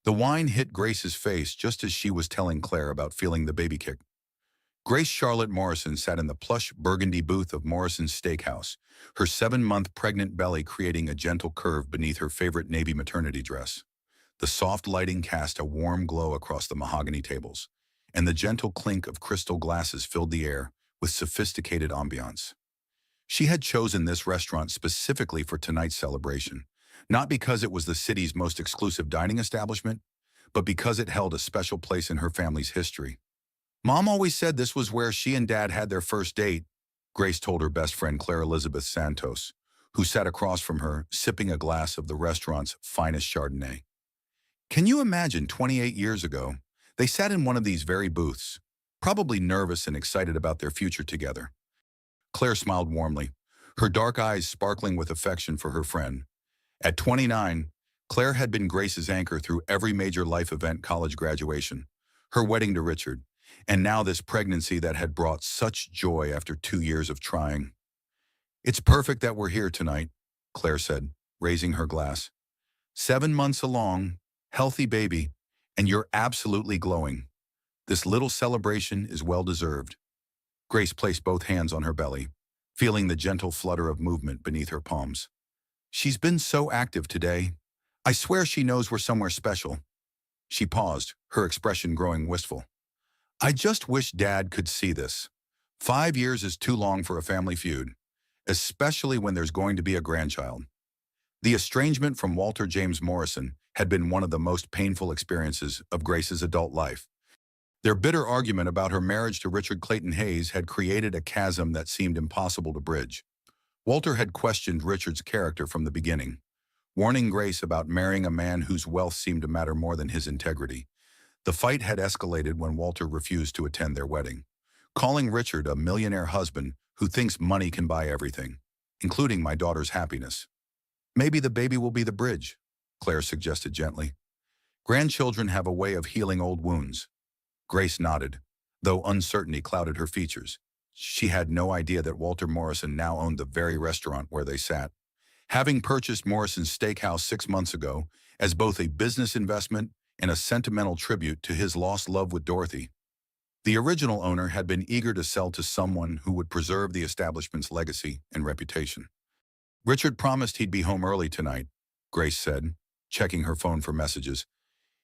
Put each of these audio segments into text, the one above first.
The wine hit Grace's face just as she was telling Claire about feeling the baby kick. Grace Charlotte Morrison sat in the plush burgundy booth of Morrison's Steakhouse, her 7-month pregnant belly creating a gentle curve beneath her favorite navy maternity dress. The soft lighting cast a warm glow across the mahogany tables, and the gentle clink of crystal glasses filled the air with sophisticated ambiance. She had chosen this restaurant specifically for tonight's celebration, not because it was the city's most exclusive dining establishment, but because it held a special place in her family's history. Mom always said this was where she and Dad had their first date, Grace told her best friend Claire Elizabeth Santos, who sat across from her, sipping a glass of the restaurant's finest Chardonnay. Can you imagine 28 years ago, they sat in one of these very booths, probably nervous and excited about their future together. Claire smiled warmly, her dark eyes sparkling with affection for her friend. At 29, Claire had been Grace's anchor through every major life event: college graduation, her wedding to Richard, and now this pregnancy that had brought such joy after 2 years of trying. It's perfect that we're here tonight, Claire said, raising her glass. 7 months along, healthy baby, and you're absolutely glowing. This little celebration is well-deserved. Grace placed both hands on her belly, feeling the gentle flutter of movement beneath her palms. She's been so active today. I swear she knows we're somewhere special. She paused, her expression growing wistful. I just wish Dad could see this. 5 years is too long for a family feud, especially when there's going to be a grandchild. The estrangement from Walter James Morrison had been one of the most painful experiences of Grace's adult life. Their bitter argument about her marriage to Richard Clayton Hayes had created a chasm that seemed impossible to bridge. Walter had questioned Richard's character from the beginning, warning Grace about marrying a man whose wealth seemed to matter more than his integrity. The fight had escalated when Walter refused to attend their wedding, calling Richard a millionaire husband who thinks money can buy everything, including my daughter's happiness. Maybe the baby will be the bridge, Claire suggested gently. Grandchildren have a way of healing old wounds. Grace nodded, though uncertainty clouded her features. She had no idea that Walter Morrison now owned the very restaurant where they sat. Having purchased Morrison's Steakhouse 6 months ago as both a business investment and a sentimental tribute to his lost love with Dorothy, the original owner had been eager to sell to someone who would preserve the establishment's legacy and reputation. Richard promised he'd be home early tonight, Grace said, checking her phone for messages.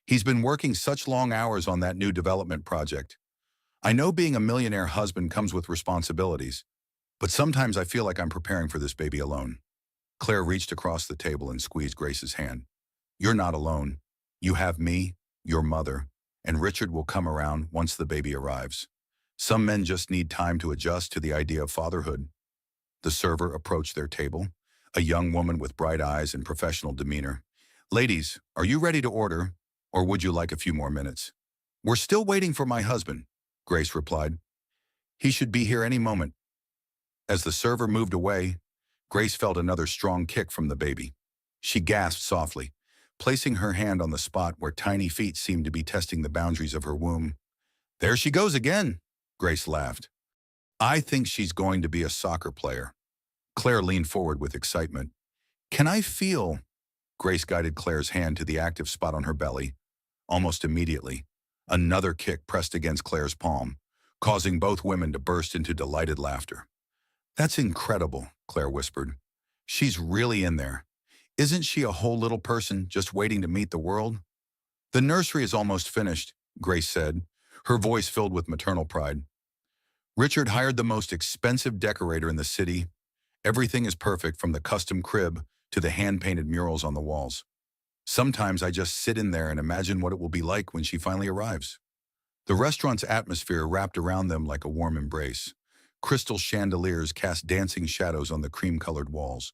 He's been working such long hours on that new development project. I know being a millionaire husband comes with responsibilities, but sometimes I feel like I'm preparing for this baby alone. Claire reached across the table and squeezed Grace's hand. You're not alone. You have me, your mother, and Richard will come around once the baby arrives. Some men just need time to adjust to the idea of fatherhood. The server approached their table, a young woman with bright eyes and professional demeanor. Ladies, are you ready to order, or would you like a few more minutes? We're still waiting for my husband, Grace replied. He should be here any moment. As the server moved away, Grace felt another strong kick from the baby. She gasped softly, placing her hand on the spot where tiny feet seemed to be testing the boundaries of her womb. There she goes again, Grace laughed. I think she's going to be a soccer player. Claire leaned forward with excitement. Can I feel? Grace guided Claire's hand to the active spot on her belly. Almost immediately, another kick pressed against Claire's palm, causing both women to burst into delighted laughter. That's incredible, Claire whispered. She's really in there. Isn't she a whole little person just waiting to meet the world? The nursery is almost finished, Grace said, her voice filled with maternal pride. Richard hired the most expensive decorator in the city. Everything is perfect, from the custom crib to the hand-painted murals on the walls. Sometimes I just sit in there and imagine what it will be like when she finally arrives. The restaurant's atmosphere wrapped around them like a warm embrace. Crystal chandeliers cast dancing shadows on the cream-colored walls,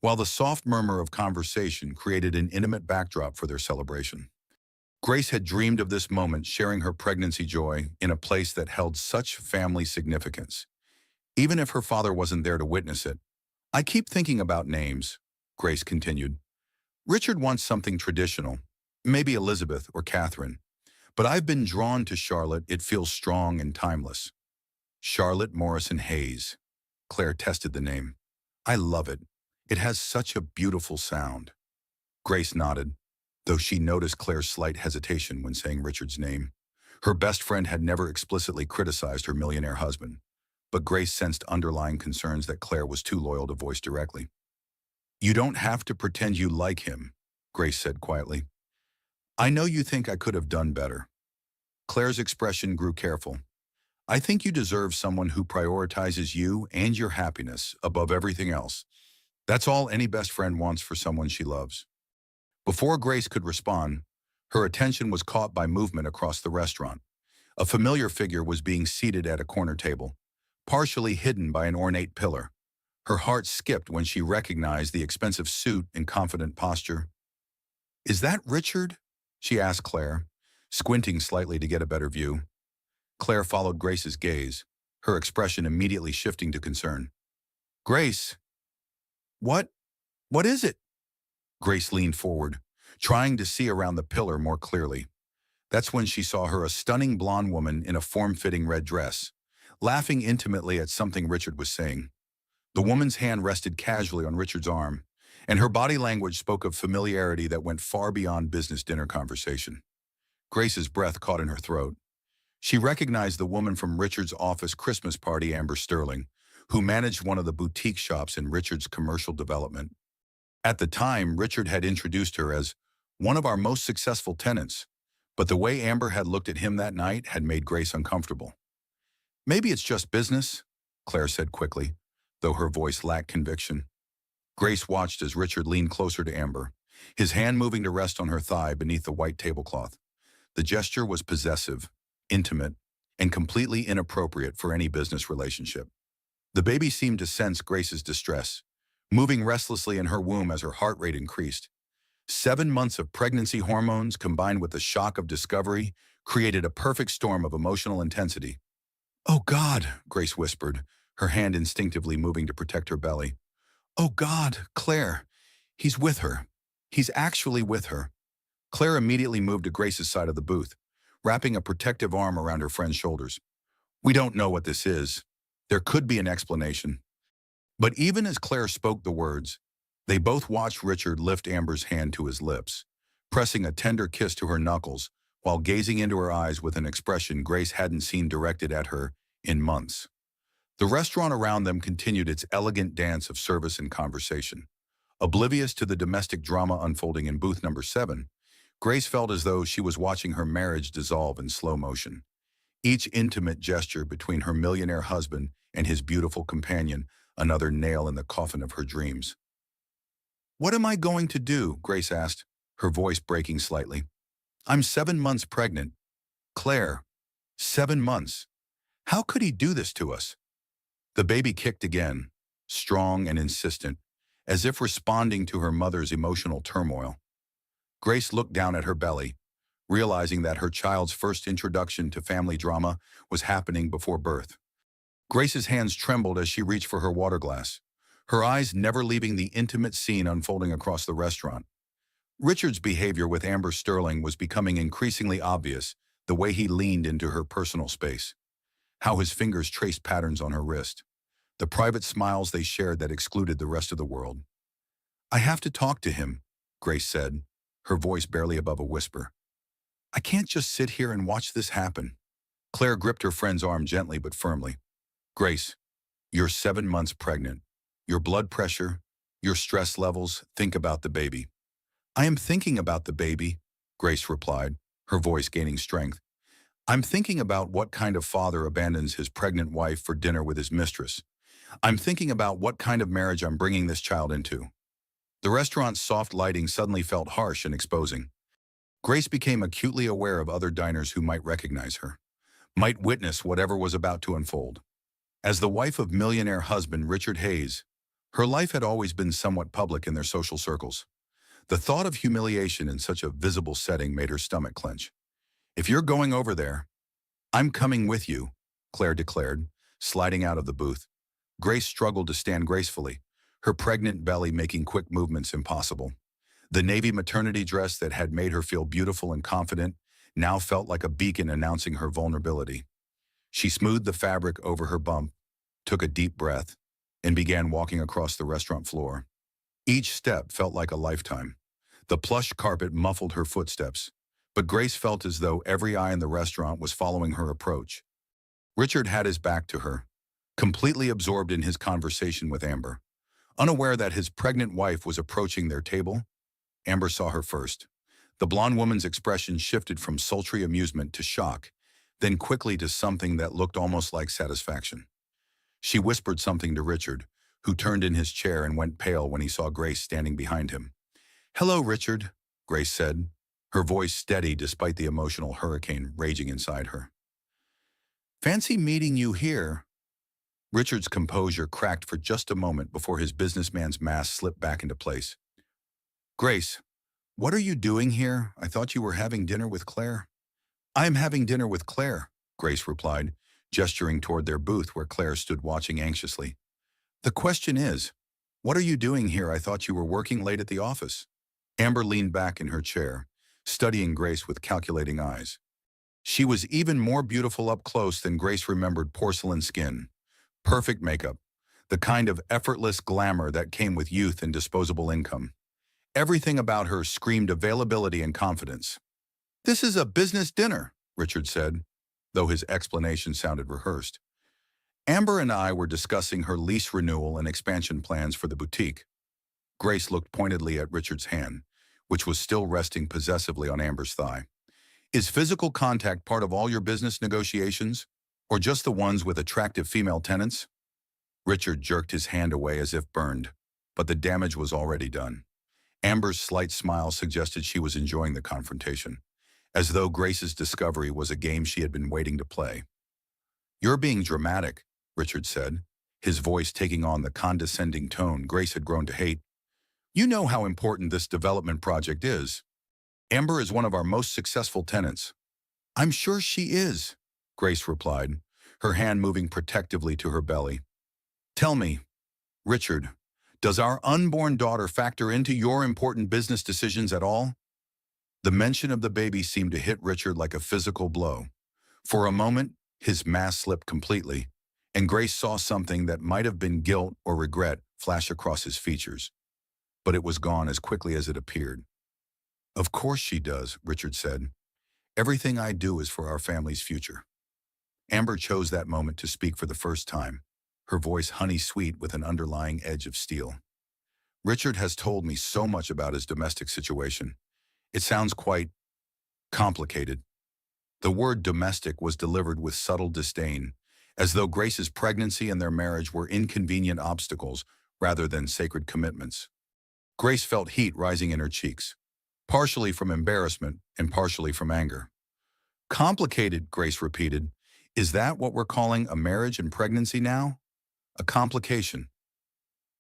while the soft murmur of conversation created an intimate backdrop for their celebration. Grace had dreamed of this moment, sharing her pregnancy joy in a place that held such family significance, even if her father wasn't there to witness it. I keep thinking about names, Grace continued. Richard wants something traditional, maybe Elizabeth or Catherine, but I've been drawn to Charlotte. It feels strong and timeless. Charlotte Morrison Hayes. Claire tested the name. I love it. It has such a beautiful sound. Grace nodded. though she noticed Claire's slight hesitation when saying Richard's name. Her best friend had never explicitly criticized her millionaire husband, but Grace sensed underlying concerns that Claire was too loyal to voice directly. "You don't have to pretend you like him," Grace said quietly. "I know you think I could have done better." Claire's expression grew careful. "I think you deserve someone who prioritizes you and your happiness above everything else. That's all any best friend wants for someone she loves." Before Grace could respond, her attention was caught by movement across the restaurant. A familiar figure was being seated at a corner table, partially hidden by an ornate pillar. Her heart skipped when she recognized the expensive suit and confident posture. "Is that Richard?" she asked Claire, squinting slightly to get a better view. Claire followed Grace's gaze, her expression immediately shifting to concern. "Grace, what? What is it?" Grace leaned forward, trying to see around the pillar more clearly. That's when she saw her, a stunning blonde woman in a form-fitting red dress, laughing intimately at something Richard was saying. The woman's hand rested casually on Richard's arm, and her body language spoke of familiarity that went far beyond business dinner conversation. Grace's breath caught in her throat. She recognized the woman from Richard's office Christmas party, Amber Sterling, who managed one of the boutique shops in Richard's commercial development. At the time, Richard had introduced her as one of our most successful tenants, but the way Amber had looked at him that night had made Grace uncomfortable. "Maybe it's just business," Claire said quickly, though her voice lacked conviction. Grace watched as Richard leaned closer to Amber, his hand moving to rest on her thigh beneath the white tablecloth. The gesture was possessive, intimate, and completely inappropriate for any business relationship. The baby seemed to sense Grace's distress, moving restlessly in her womb as her heart rate increased. 7 months of pregnancy hormones combined with the shock of discovery created a perfect storm of emotional intensity. "Oh God," Grace whispered, her hand instinctively moving to protect her belly. "Oh God, Claire, he's with her. He's actually with her." Claire immediately moved to Grace's side of the booth, wrapping a protective arm around her friend's shoulders. "We don't know what this is. There could be an explanation." But even as Claire spoke the words, they both watched Richard lift Amber's hand to his lips, pressing a tender kiss to her knuckles while gazing into her eyes with an expression Grace hadn't seen directed at her in months. The restaurant around them continued its elegant dance of service and conversation. Oblivious to the domestic drama unfolding in booth number 7, Grace felt as though she was watching her marriage dissolve in slow motion. Each intimate gesture between her millionaire husband and his beautiful companion, another nail in the coffin of her dreams. "What am I going to do?" Grace asked, her voice breaking slightly. "I'm 7 months pregnant. Claire, 7 months. How could he do this to us?" The baby kicked again, strong and insistent, as if responding to her mother's emotional turmoil. Grace looked down at her belly, realizing that her child's first introduction to family drama was happening before birth. Grace's hands trembled as she reached for her water glass, her eyes never leaving the intimate scene unfolding across the restaurant. Richard's behavior with Amber Sterling was becoming increasingly obvious, the way he leaned into her personal space, how his fingers traced patterns on her wrist, the private smiles they shared that excluded the rest of the world. "I have to talk to him," Grace said, her voice barely above a whisper. "I can't just sit here and watch this happen." Claire gripped her friend's arm gently but firmly. "Grace, you're 7 months pregnant. Your blood pressure, your stress levels, think about the baby." "I am thinking about the baby," Grace replied, her voice gaining strength. "I'm thinking about what kind of father abandons his pregnant wife for dinner with his mistress. I'm thinking about what kind of marriage I'm bringing this child into." The restaurant's soft lighting suddenly felt harsh and exposing. Grace became acutely aware of other diners who might recognize her, might witness whatever was about to unfold. As the wife of millionaire husband Richard Hayes, her life had always been somewhat public in their social circles. The thought of humiliation in such a visible setting made her stomach clench. "If you're going over there, I'm coming with you," Claire declared, sliding out of the booth. Grace struggled to stand gracefully, her pregnant belly making quick movements impossible. The navy maternity dress that had made her feel beautiful and confident now felt like a beacon announcing her vulnerability. She smoothed the fabric over her bump, took a deep breath, and began walking across the restaurant floor. Each step felt like a lifetime. The plush carpet muffled her footsteps, but Grace felt as though every eye in the restaurant was following her approach. Richard had his back to her, completely absorbed in his conversation with Amber. Unaware that his pregnant wife was approaching their table, Amber saw her first. The blonde woman's expression shifted from sultry amusement to shock, then quickly to something that looked almost like satisfaction. She whispered something to Richard, who turned in his chair and went pale when he saw Grace standing behind him. "Hello, Richard," Grace said, her voice steady despite the emotional hurricane raging inside her. "Fancy meeting you here." Richard's composure cracked for just a moment before his businessman's mask slipped back into place. "Grace, what are you doing here? I thought you were having dinner with Claire." "I am having dinner with Claire," Grace replied, gesturing toward their booth where Claire stood watching anxiously. "The question is, what are you doing here? I thought you were working late at the office." Amber leaned back in her chair, studying Grace with calculating eyes. She was even more beautiful up close than Grace remembered: porcelain skin, perfect makeup, the kind of effortless glamour that came with youth and disposable income. Everything about her screamed availability and confidence. "This is a business dinner," Richard said, though his explanation sounded rehearsed. "Amber and I were discussing her lease renewal and expansion plans for the boutique." Grace looked pointedly at Richard's hand, which was still resting possessively on Amber's thigh. "Is physical contact part of all your business negotiations, or just the ones with attractive female tenants?" Richard jerked his hand away as if burned, but the damage was already done. Amber's slight smile suggested she was enjoying the confrontation, as though Grace's discovery was a game she had been waiting to play. "You're being dramatic," Richard said, his voice taking on the condescending tone Grace had grown to hate. "You know how important this development project is. Amber is one of our most successful tenants." "I'm sure she is," Grace replied, her hand moving protectively to her belly. "Tell me, Richard, does our unborn daughter factor into your important business decisions at all?" The mention of the baby seemed to hit Richard like a physical blow. For a moment, his mask slipped completely, and Grace saw something that might have been guilt or regret flash across his features. But it was gone as quickly as it appeared. "Of course she does," Richard said. "Everything I do is for our family's future." Amber chose that moment to speak for the first time, her voice honey-sweet with an underlying edge of steel. "Richard has told me so much about his domestic situation. It sounds quite complicated." The word domestic was delivered with subtle disdain, as though Grace's pregnancy and their marriage were inconvenient obstacles rather than sacred commitments. Grace felt heat rising in her cheeks, partially from embarrassment and partially from anger. "Complicated," Grace repeated. "Is that what we're calling a marriage and pregnancy now? A complication?"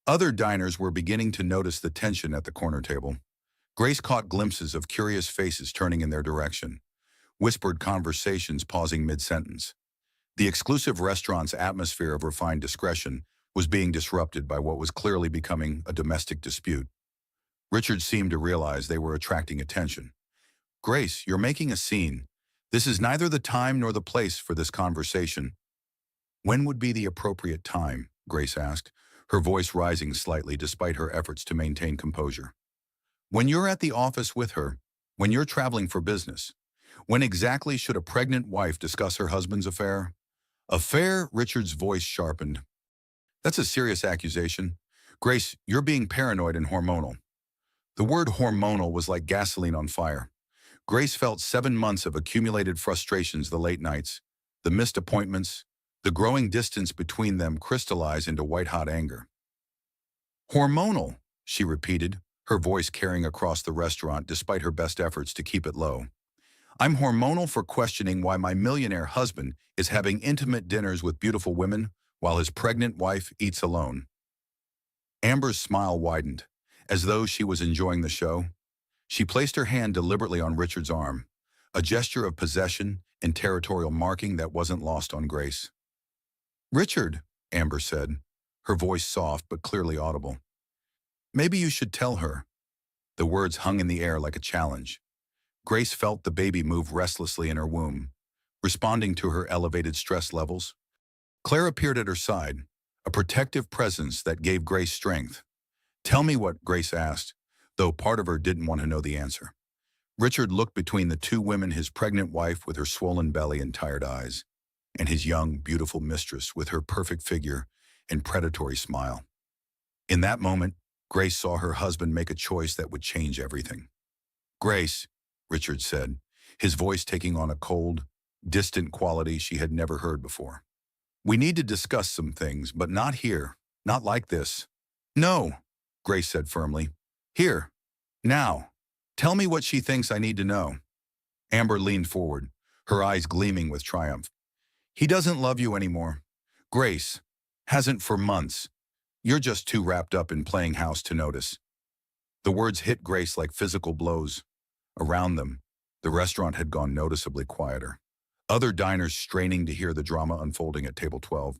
Other diners were beginning to notice the tension at the corner table. Grace caught glimpses of curious faces turning in their direction, whispered conversations pausing mid-sentence. The exclusive restaurant's atmosphere of refined discretion was being disrupted by what was clearly becoming a domestic dispute. Richard seemed to realize they were attracting attention. "Grace, you're making a scene. This is neither the time nor the place for this conversation." "When would be the appropriate time?" Grace asked, her voice rising slightly despite her efforts to maintain composure. "When you're at the office with her, when you're traveling for business. When exactly should a pregnant wife discuss her husband's affair?" "Affair?" Richard's voice sharpened. "That's a serious accusation. Grace, you're being paranoid and hormonal." The word hormonal was like gasoline on fire. Grace felt 7 months of accumulated frustrations: the late nights, the missed appointments, the growing distance between them crystallized into white-hot anger. "Hormonal," she repeated, her voice carrying across the restaurant despite her best efforts to keep it low. "I'm hormonal for questioning why my millionaire husband is having intimate dinners with beautiful women while his pregnant wife eats alone." Amber's smile widened, as though she was enjoying the show. She placed her hand deliberately on Richard's arm, a gesture of possession and territorial marking that wasn't lost on Grace. "Richard," Amber said, her voice soft but clearly audible. "Maybe you should tell her." The words hung in the air like a challenge. Grace felt the baby move restlessly in her womb, responding to her elevated stress levels. Claire appeared at her side, a protective presence that gave Grace strength. "Tell me what," Grace asked, though part of her didn't want to know the answer. Richard looked between the two women, his pregnant wife with her swollen belly and tired eyes, and his young, beautiful mistress with her perfect figure and predatory smile. In that moment, Grace saw her husband make a choice that would change everything. "Grace," Richard said, his voice taking on a cold, distant quality she had never heard before. "We need to discuss some things, but not here, not like this." "No," Grace said firmly. "Here, now. Tell me what she thinks I need to know." Amber leaned forward, her eyes gleaming with triumph. "He doesn't love you anymore. Grace. Hasn't for months. You're just too wrapped up in playing house to notice." The words hit Grace like physical blows. Around them, the restaurant had gone noticeably quieter. Other diners straining to hear the drama unfolding at table 12.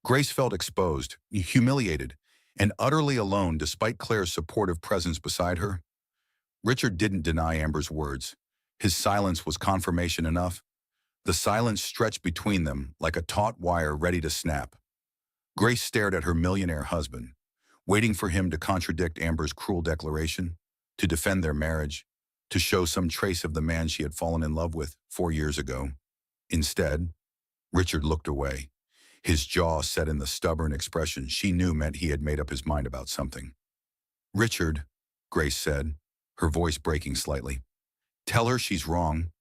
Grace felt exposed, humiliated, and utterly alone despite Claire's supportive presence beside her. Richard didn't deny Amber's words. His silence was confirmation enough. The silence stretched between them like a taut wire ready to snap. Grace stared at her millionaire husband, waiting for him to contradict Amber's cruel declaration, to defend their marriage, to show some trace of the man she had fallen in love with 4 years ago. Instead, Richard looked away, his jaw set in the stubborn expression she knew meant he had made up his mind about something. "Richard," Grace said, her voice breaking slightly, "tell her she's wrong.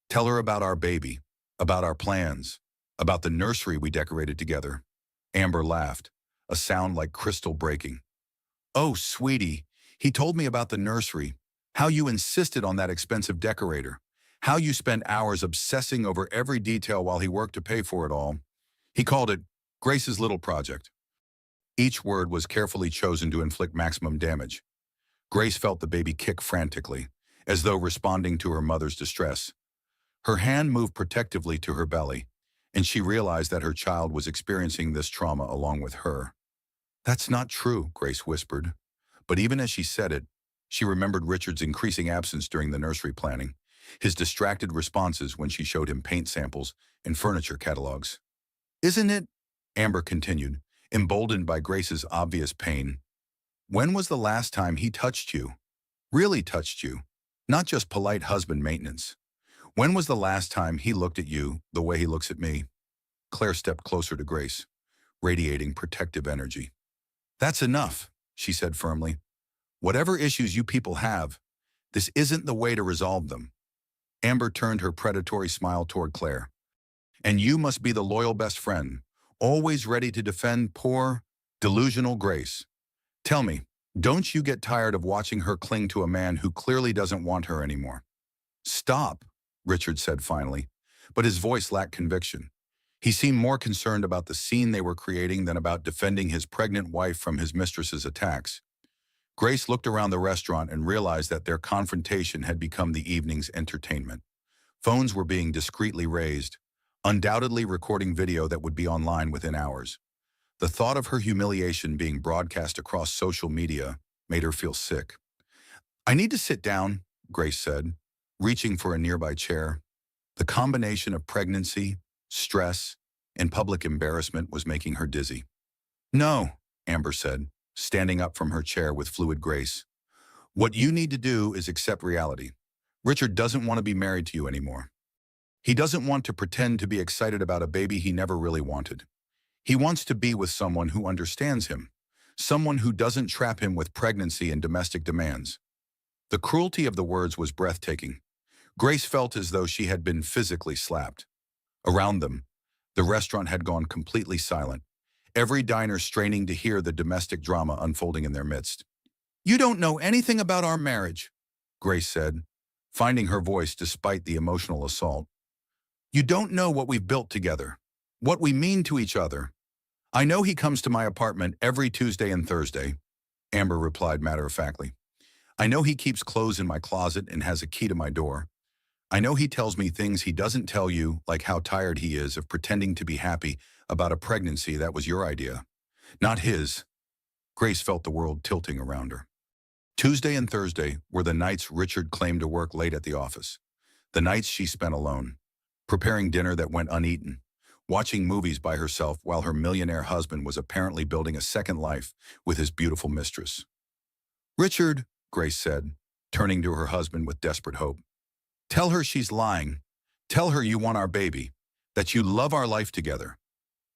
Tell her about our baby, about our plans, about the nursery we decorated together." Amber laughed, a sound like crystal breaking. "Oh, sweetie, he told me about the nursery, how you insisted on that expensive decorator, how you spent hours obsessing over every detail while he worked to pay for it all. He called it Grace's little project." Each word was carefully chosen to inflict maximum damage. Grace felt the baby kick frantically, as though responding to her mother's distress. Her hand moved protectively to her belly, and she realized that her child was experiencing this trauma along with her. "That's not true," Grace whispered. But even as she said it, she remembered Richard's increasing absence during the nursery planning, his distracted responses when she showed him paint samples and furniture catalogs. "Isn't it?" Amber continued, emboldened by Grace's obvious pain. "When was the last time he touched you? Really touched you? Not just polite husband maintenance. When was the last time he looked at you the way he looks at me?" Claire stepped closer to Grace, radiating protective energy. "That's enough," she said firmly. "Whatever issues you people have, this isn't the way to resolve them." Amber turned her predatory smile toward Claire. "And you must be the loyal best friend, always ready to defend poor, delusional Grace. Tell me, don't you get tired of watching her cling to a man who clearly doesn't want her anymore?" "Stop," Richard said finally, but his voice lacked conviction. He seemed more concerned about the scene they were creating than about defending his pregnant wife from his mistress's attacks. Grace looked around the restaurant and realized that their confrontation had become the evening's entertainment. Phones were being discreetly raised, undoubtedly recording video that would be online within hours. The thought of her humiliation being broadcast across social media made her feel sick. "I need to sit down," Grace said, reaching for a nearby chair. The combination of pregnancy, stress, and public embarrassment was making her dizzy. "No," Amber said, standing up from her chair with fluid grace. "What you need to do is accept reality. Richard doesn't want to be married to you anymore. He doesn't want to pretend to be excited about a baby he never really wanted. He wants to be with someone who understands him, someone who doesn't trap him with pregnancy and domestic demands." The cruelty of the words was breathtaking. Grace felt as though she had been physically slapped. Around them, the restaurant had gone completely silent, every diner straining to hear the domestic drama unfolding in their midst. "You don't know anything about our marriage," Grace said, finding her voice despite the emotional assault. "You don't know what we've built together, what we mean to each other. I know he comes to my apartment every Tuesday and Thursday," Amber replied matter-of-factly. "I know he keeps clothes in my closet and has a key to my door. I know he tells me things he doesn't tell you, like how tired he is of pretending to be happy about a pregnancy that was your idea, not his." Grace felt the world tilting around her. Tuesday and Thursday were the nights Richard claimed to work late at the office, the nights she spent alone, preparing dinner that went uneaten, watching movies by herself while her millionaire husband was apparently building a second life with his beautiful mistress. "Richard," Grace said, turning to her husband with desperate hope. Tell her she's lying. Tell her you want our baby, that you love our life together.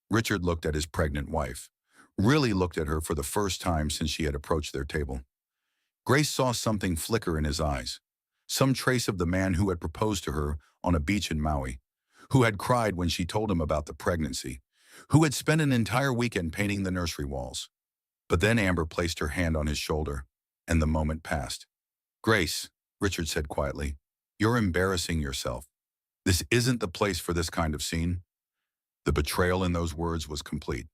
Richard looked at his pregnant wife, really looked at her for the first time since she had approached their table. Grace saw something flicker in his eyes, some trace of the man who had proposed to her on a beach in Maui, who had cried when she told him about the pregnancy, who had spent an entire weekend painting the nursery walls. But then Amber placed her hand on his shoulder, and the moment passed. Grace, Richard said quietly, you're embarrassing yourself. This isn't the place for this kind of scene. The betrayal in those words was complete.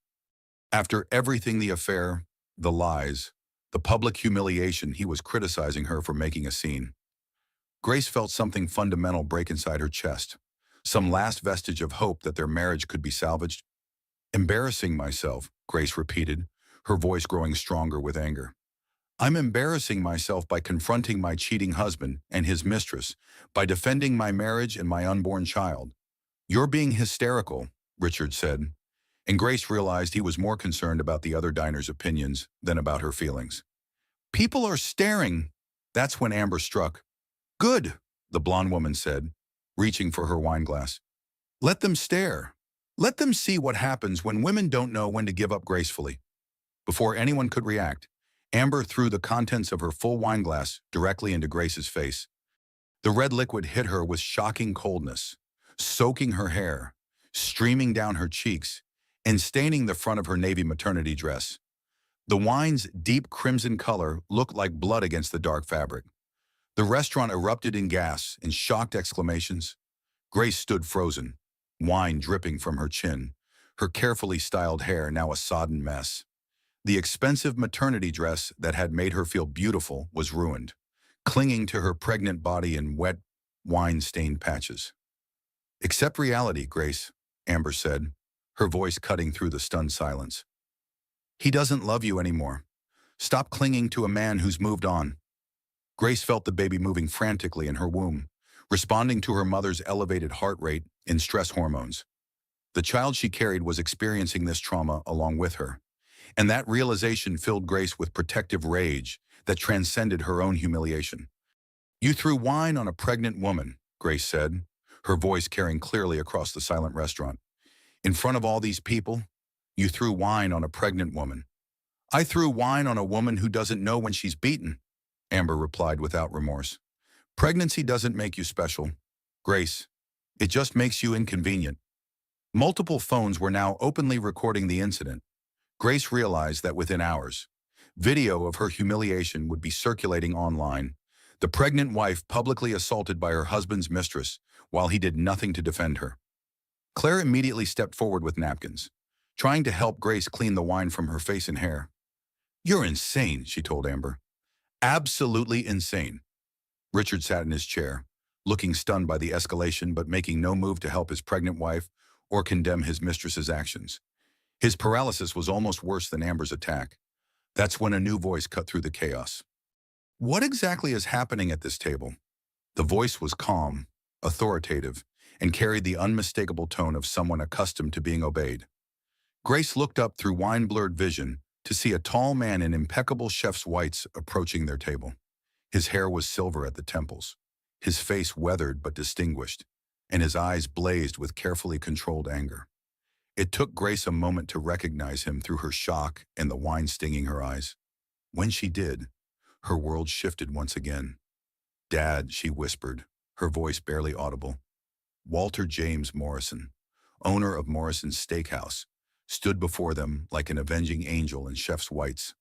After everything, the affair, the lies, the public humiliation, he was criticizing her for making a scene. Grace felt something fundamental break inside her chest, some last vestige of hope that their marriage could be salvaged. Embarrassing myself, Grace repeated, her voice growing stronger with anger. I'm embarrassing myself by confronting my cheating husband and his mistress, by defending my marriage and my unborn child. You're being hysterical, Richard said, and Grace realized he was more concerned about the other diner's opinions than about her feelings. People are staring. That's when Amber struck. Good, the blonde woman said, reaching for her wine glass. Let them stare. Let them see what happens when women don't know when to give up gracefully. Before anyone could react, Amber threw the contents of her full wine glass directly into Grace's face. The red liquid hit her with shocking coldness, soaking her hair, streaming down her cheeks, and staining the front of her navy maternity dress. The wine's deep crimson color looked like blood against the dark fabric. The restaurant erupted in gas and shocked exclamations. Grace stood frozen, wine dripping from her chin, her carefully styled hair now a sodden mess. The expensive maternity dress that had made her feel beautiful was ruined, clinging to her pregnant body in wet, wine-stained patches. Accept reality, Grace, Amber said, her voice cutting through the stunned silence. He doesn't love you anymore. Stop clinging to a man who's moved on. Grace felt the baby moving frantically in her womb, responding to her mother's elevated heart rate and stress hormones. The child she carried was experiencing this trauma along with her, and that realization filled Grace with protective rage that transcended her own humiliation. You threw wine on a pregnant woman, Grace said, her voice carrying clearly across the silent restaurant. In front of all these people, you threw wine on a pregnant woman. I threw wine on a woman who doesn't know when she's beaten, Amber replied without remorse. Pregnancy doesn't make you special, Grace. It just makes you inconvenient. Multiple phones were now openly recording the incident. Grace realized that within hours, video of her humiliation would be circulating online, the pregnant wife publicly assaulted by her husband's mistress while he did nothing to defend her. Claire immediately stepped forward with napkins, trying to help Grace clean the wine from her face and hair. You're insane, she told Amber. Absolutely insane. Richard sat in his chair, looking stunned by the escalation but making no move to help his pregnant wife or condemn his mistress's actions. His paralysis was almost worse than Amber's attack. That's when a new voice cut through the chaos. What exactly is happening at this table? The voice was calm, authoritative, and carried the unmistakable tone of someone accustomed to being obeyed. Grace looked up through wine-blurred vision to see a tall man in impeccable chef's whites approaching their table. His hair was silver at the temples, his face weathered but distinguished, and his eyes blazed with carefully controlled anger. It took Grace a moment to recognize him through her shock and the wine stinging her eyes. When she did, her world shifted once again. Dad, she whispered, her voice barely audible. Walter James Morrison, owner of Morrison's Steakhouse, stood before them like an avenging angel in chef's whites.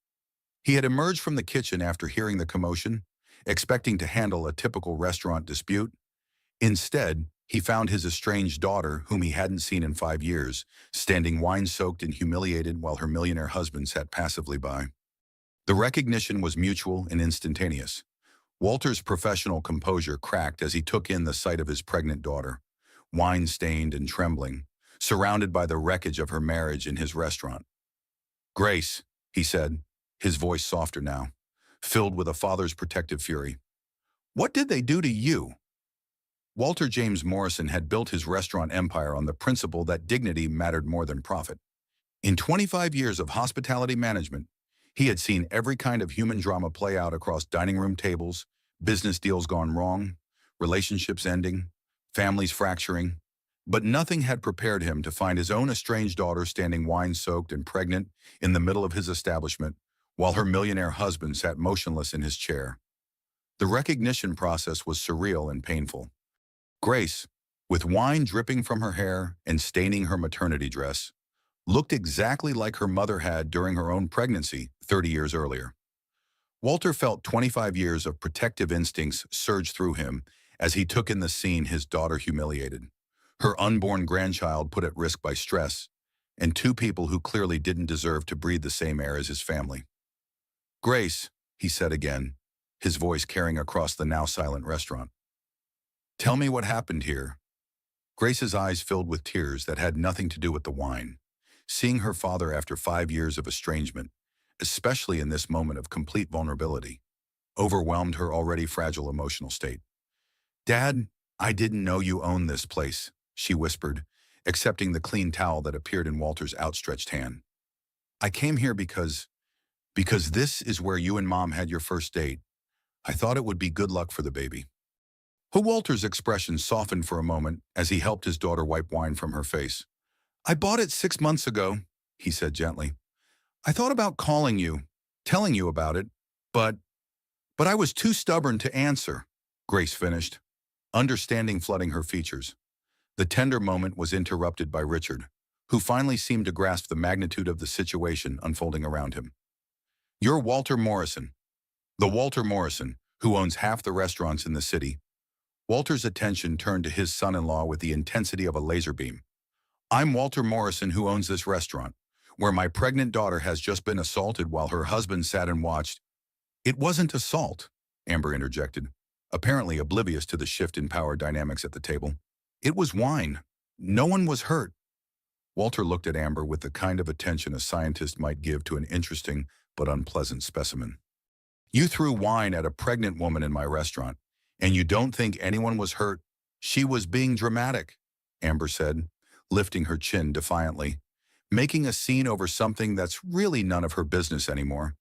He had emerged from the kitchen after hearing the commotion, expecting to handle a typical restaurant dispute. Instead, he found his estranged daughter, whom he hadn't seen in 5 years, standing wine-soaked and humiliated while her millionaire husband sat passively by. The recognition was mutual and instantaneous. Walter's professional composure cracked as he took in the sight of his pregnant daughter, wine-stained and trembling, surrounded by the wreckage of her marriage in his restaurant. Grace, he said, his voice softer now, filled with a father's protective fury. What did they do to you? Walter James Morrison had built his restaurant empire on the principle that dignity mattered more than profit. In 25 years of hospitality management, He had seen every kind of human drama play out across dining room tables, business deals gone wrong, relationships ending, families fracturing, but nothing had prepared him to find his own estranged daughter standing wine-soaked and pregnant in the middle of his establishment, while her millionaire husband sat motionless in his chair. The recognition process was surreal and painful. Grace, with wine dripping from her hair and staining her maternity dress, looked exactly like her mother had during her own pregnancy 30 years earlier. Walter felt 25 years of protective instincts surge through him as he took in the scene his daughter humiliated, her unborn grandchild put at risk by stress, and two people who clearly didn't deserve to breathe the same air as his family. "Grace," he said again, his voice carrying across the now silent restaurant. "Tell me what happened here." Grace's eyes filled with tears that had nothing to do with the wine. Seeing her father after 5 years of estrangement, especially in this moment of complete vulnerability, overwhelmed her already fragile emotional state. "Dad, I didn't know you owned this place," she whispered, accepting the clean towel that appeared in Walter's outstretched hand. "I came here because this is where you and Mom had your first date. I thought it would be good luck for the baby." Walter's expression softened for a moment as he helped his daughter wipe wine from her face. "I bought it 6 months ago," he said gently. "I thought about calling you, telling you about it, but I was too stubborn to answer," Grace finished, understanding flooding her features. The tender moment was interrupted by Richard, who finally seemed to grasp the magnitude of the situation unfolding around him. "You're Walter Morrison. The Walter Morrison, who owns half the restaurants in the city." Walter's attention turned to his son-in-law with the intensity of a laser beam. "I'm Walter Morrison, who owns this restaurant, where my pregnant daughter has just been assaulted while her husband sat and watched." "It wasn't assault," Amber interjected, apparently oblivious to the shift in power dynamics at the table. "It was wine. No one was hurt." Walter looked at Amber with the kind of attention a scientist might give to an interesting but unpleasant specimen. "You threw wine at a pregnant woman in my restaurant, and you don't think anyone was hurt?" "She was being dramatic," Amber said, lifting her chin defiantly, "making a scene over something that's really none of her business anymore."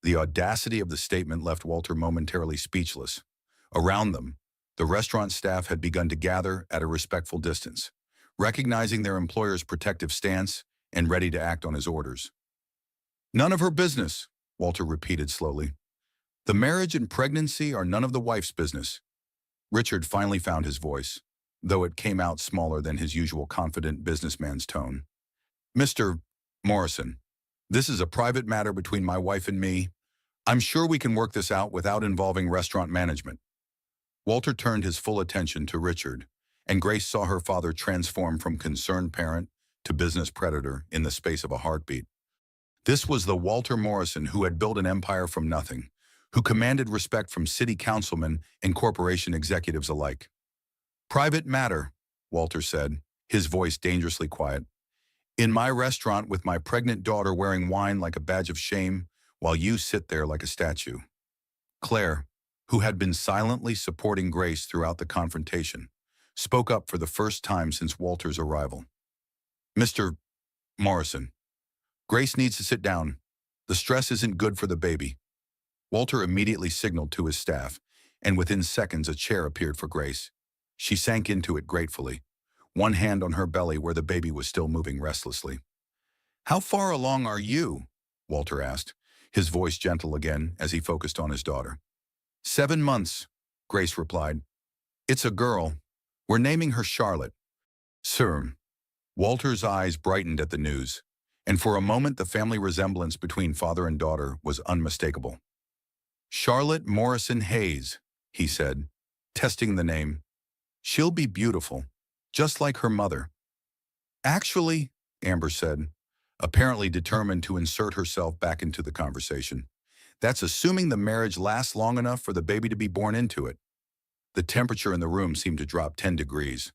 The audacity of the statement left Walter momentarily speechless. Around them, the restaurant staff had begun to gather at a respectful distance, recognizing their employer's protective stance and ready to act on his orders. "None of her business," Walter repeated slowly. "The marriage and pregnancy are none of the wife's business." Richard finally found his voice, though it came out smaller than his usual confident businessman's tone. "Mr. Morrison, this is a private matter between my wife and me. I'm sure we can work this out without involving restaurant management." Walter turned his full attention to Richard, and Grace saw her father transform from concerned parent to business predator in the space of a heartbeat. This was the Walter Morrison who had built an empire from nothing, who commanded respect from city councilmen and corporation executives alike. "Private matter," Walter said, his voice dangerously quiet. "In my restaurant with my pregnant daughter wearing wine like a badge of shame, while you sit there like a statue." Claire, who had been silently supporting Grace throughout the confrontation, spoke up for the first time since Walter's arrival. "Mr. Morrison, Grace needs to sit down. The stress isn't good for the baby." Walter immediately signaled to his staff, and within seconds a chair appeared for Grace. She sank into it gratefully, one hand on her belly where the baby was still moving restlessly. "How far along are you?" Walter asked, his voice gentle again as he focused on his daughter. 7 months, Grace replied. "It's a girl. We're naming her Charlotte." "Sir." Walter's eyes brightened at the news, and for a moment the family resemblance between father and daughter was unmistakable. "Charlotte Morrison Hayes," he said, testing the name. "She'll be beautiful, just like her mother." "Actually," Amber said, apparently determined to insert herself back into the conversation, "that's assuming the marriage lasts long enough for the baby to be born into it." The temperature in the room seemed to drop 10 degrees.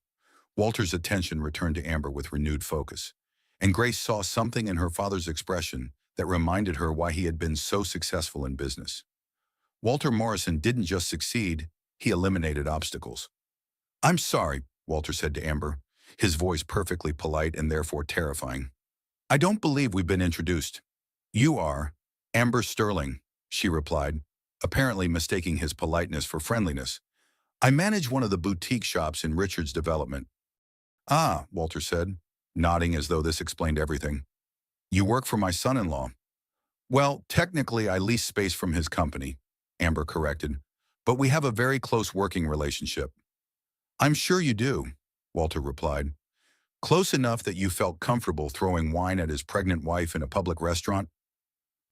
Walter's attention returned to Amber with renewed focus, and Grace saw something in her father's expression that reminded her why he had been so successful in business. Walter Morrison didn't just succeed, he eliminated obstacles. "I'm sorry," Walter said to Amber, his voice perfectly polite and therefore terrifying. "I don't believe we've been introduced." "You are, Amber Sterling, she replied, apparently mistaking his politeness for friendliness. I manage one of the boutique shops in Richard's development. Ah, Walter said, nodding as though this explained everything. You work for my son-in-law. Well, technically I lease space from his company, Amber corrected, but we have a very close working relationship. I'm sure you do, Walter replied. Close enough that you felt comfortable throwing wine at his pregnant wife in a public restaurant?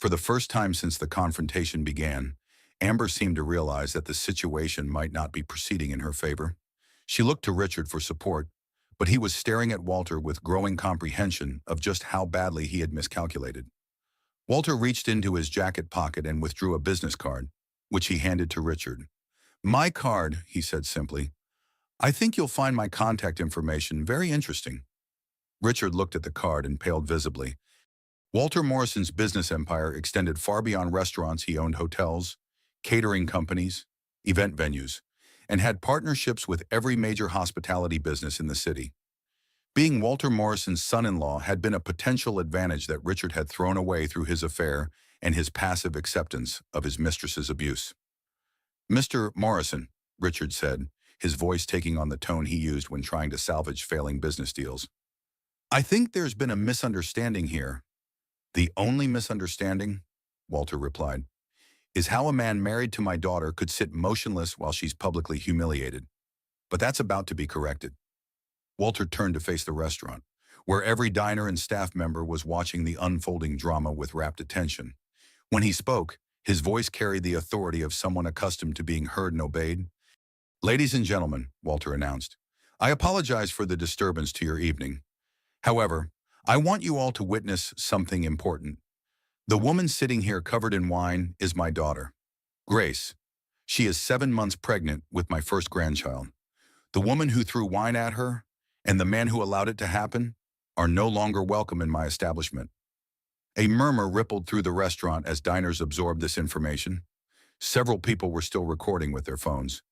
For the first time since the confrontation began, Amber seemed to realize that the situation might not be proceeding in her favor. She looked to Richard for support, but he was staring at Walter with growing comprehension of just how badly he had miscalculated. Walter reached into his jacket pocket and withdrew a business card, which he handed to Richard. My card, he said simply. I think you'll find my contact information very interesting. Richard looked at the card and paled visibly. Walter Morrison's business empire extended far beyond restaurants. He owned hotels, catering companies, event venues, and had partnerships with every major hospitality business in the city. Being Walter Morrison's son-in-law had been a potential advantage that Richard had thrown away through his affair and his passive acceptance of his mistress's abuse. Mr. Morrison, Richard said, his voice taking on the tone he used when trying to salvage failing business deals. I think there's been a misunderstanding here. The only misunderstanding, Walter replied, is how a man married to my daughter could sit motionless while she's publicly humiliated. But that's about to be corrected. Walter turned to face the restaurant, where every diner and staff member was watching the unfolding drama with rapt attention. When he spoke, his voice carried the authority of someone accustomed to being heard and obeyed. Ladies and gentlemen, Walter announced, I apologize for the disturbance to your evening. However, I want you all to witness something important. The woman sitting here covered in wine is my daughter, Grace. She is 7 months pregnant with my first grandchild. The woman who threw wine at her and the man who allowed it to happen are no longer welcome in my establishment. A murmur rippled through the restaurant as diners absorbed this information. Several people were still recording with their phones,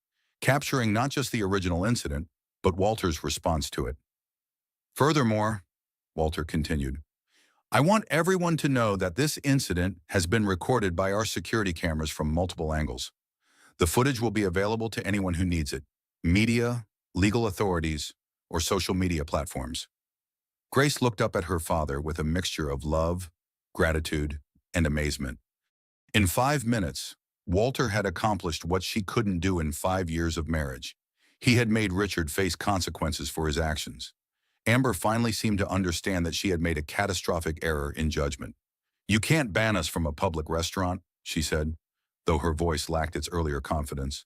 capturing not just the original incident, but Walter's response to it. Furthermore, Walter continued, I want everyone to know that this incident has been recorded by our security cameras from multiple angles. The footage will be available to anyone who needs it, media, legal authorities, or social media platforms. Grace looked up at her father with a mixture of love, gratitude, and amazement. In 5 minutes, Walter had accomplished what she couldn't do in 5 years of marriage. He had made Richard face consequences for his actions. Amber finally seemed to understand that she had made a catastrophic error in judgment. You can't ban us from a public restaurant, she said, though her voice lacked its earlier confidence.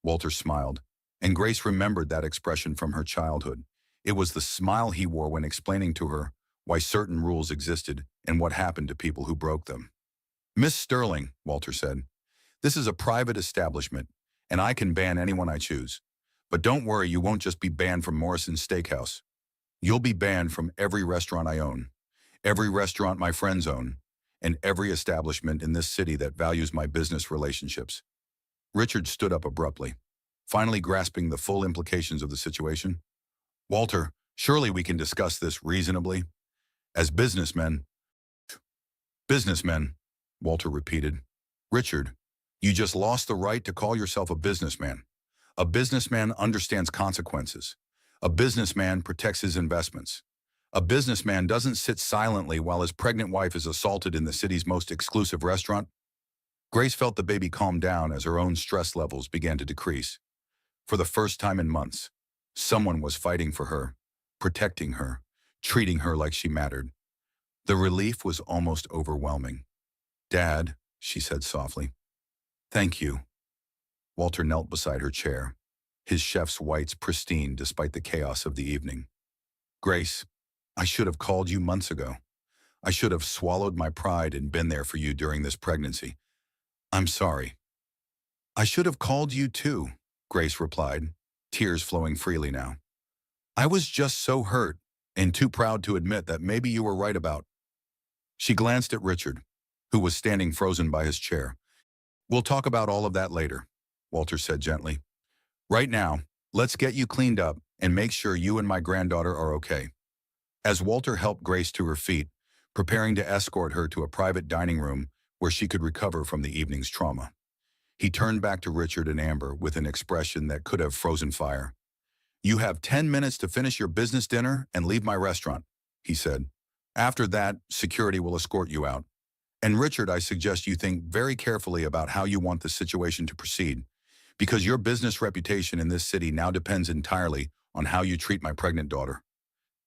Walter smiled, and Grace remembered that expression from her childhood. It was the smile he wore when explaining to her why certain rules existed and what happened to people who broke them. Miss Sterling, Walter said, this is a private establishment, and I can ban anyone I choose. But don't worry, you won't just be banned from Morrison's Steakhouse. You'll be banned from every restaurant I own, every restaurant my friends own, and every establishment in this city that values my business relationships. Richard stood up abruptly, finally grasping the full implications of the situation. Walter, surely we can discuss this reasonably. As businessmen, Walter repeated. Richard, you just lost the right to call yourself a businessman. A businessman understands consequences. A businessman protects his investments. A businessman doesn't sit silently while his pregnant wife is assaulted in the city's most exclusive restaurant. Grace felt the baby calm down as her own stress levels began to decrease. For the first time in months, someone was fighting for her, protecting her, treating her like she mattered. The relief was almost overwhelming. Dad, she said softly. Thank you. Walter knelt beside her chair, his chef's whites pristine despite the chaos of the evening. Grace, I should have called you months ago. I should have swallowed my pride and been there for you during this pregnancy. I'm sorry. I should have called you too, Grace replied, tears flowing freely now. I was just so hurt and too proud to admit that maybe you were right about. She glanced at Richard, who was standing frozen by his chair. We'll talk about all of that later, Walter said gently. Right now, let's get you cleaned up and make sure you and my granddaughter are okay. As Walter helped Grace to her feet, preparing to escort her to a private dining room where she could recover from the evening's trauma. He turned back to Richard and Amber with an expression that could have frozen fire. "You have 10 minutes to finish your business dinner and leave my restaurant," he said. "After that, security will escort you out. And Richard, I suggest you think very carefully about how you want the situation to proceed, because your business reputation in this city now depends entirely on how you treat my pregnant daughter."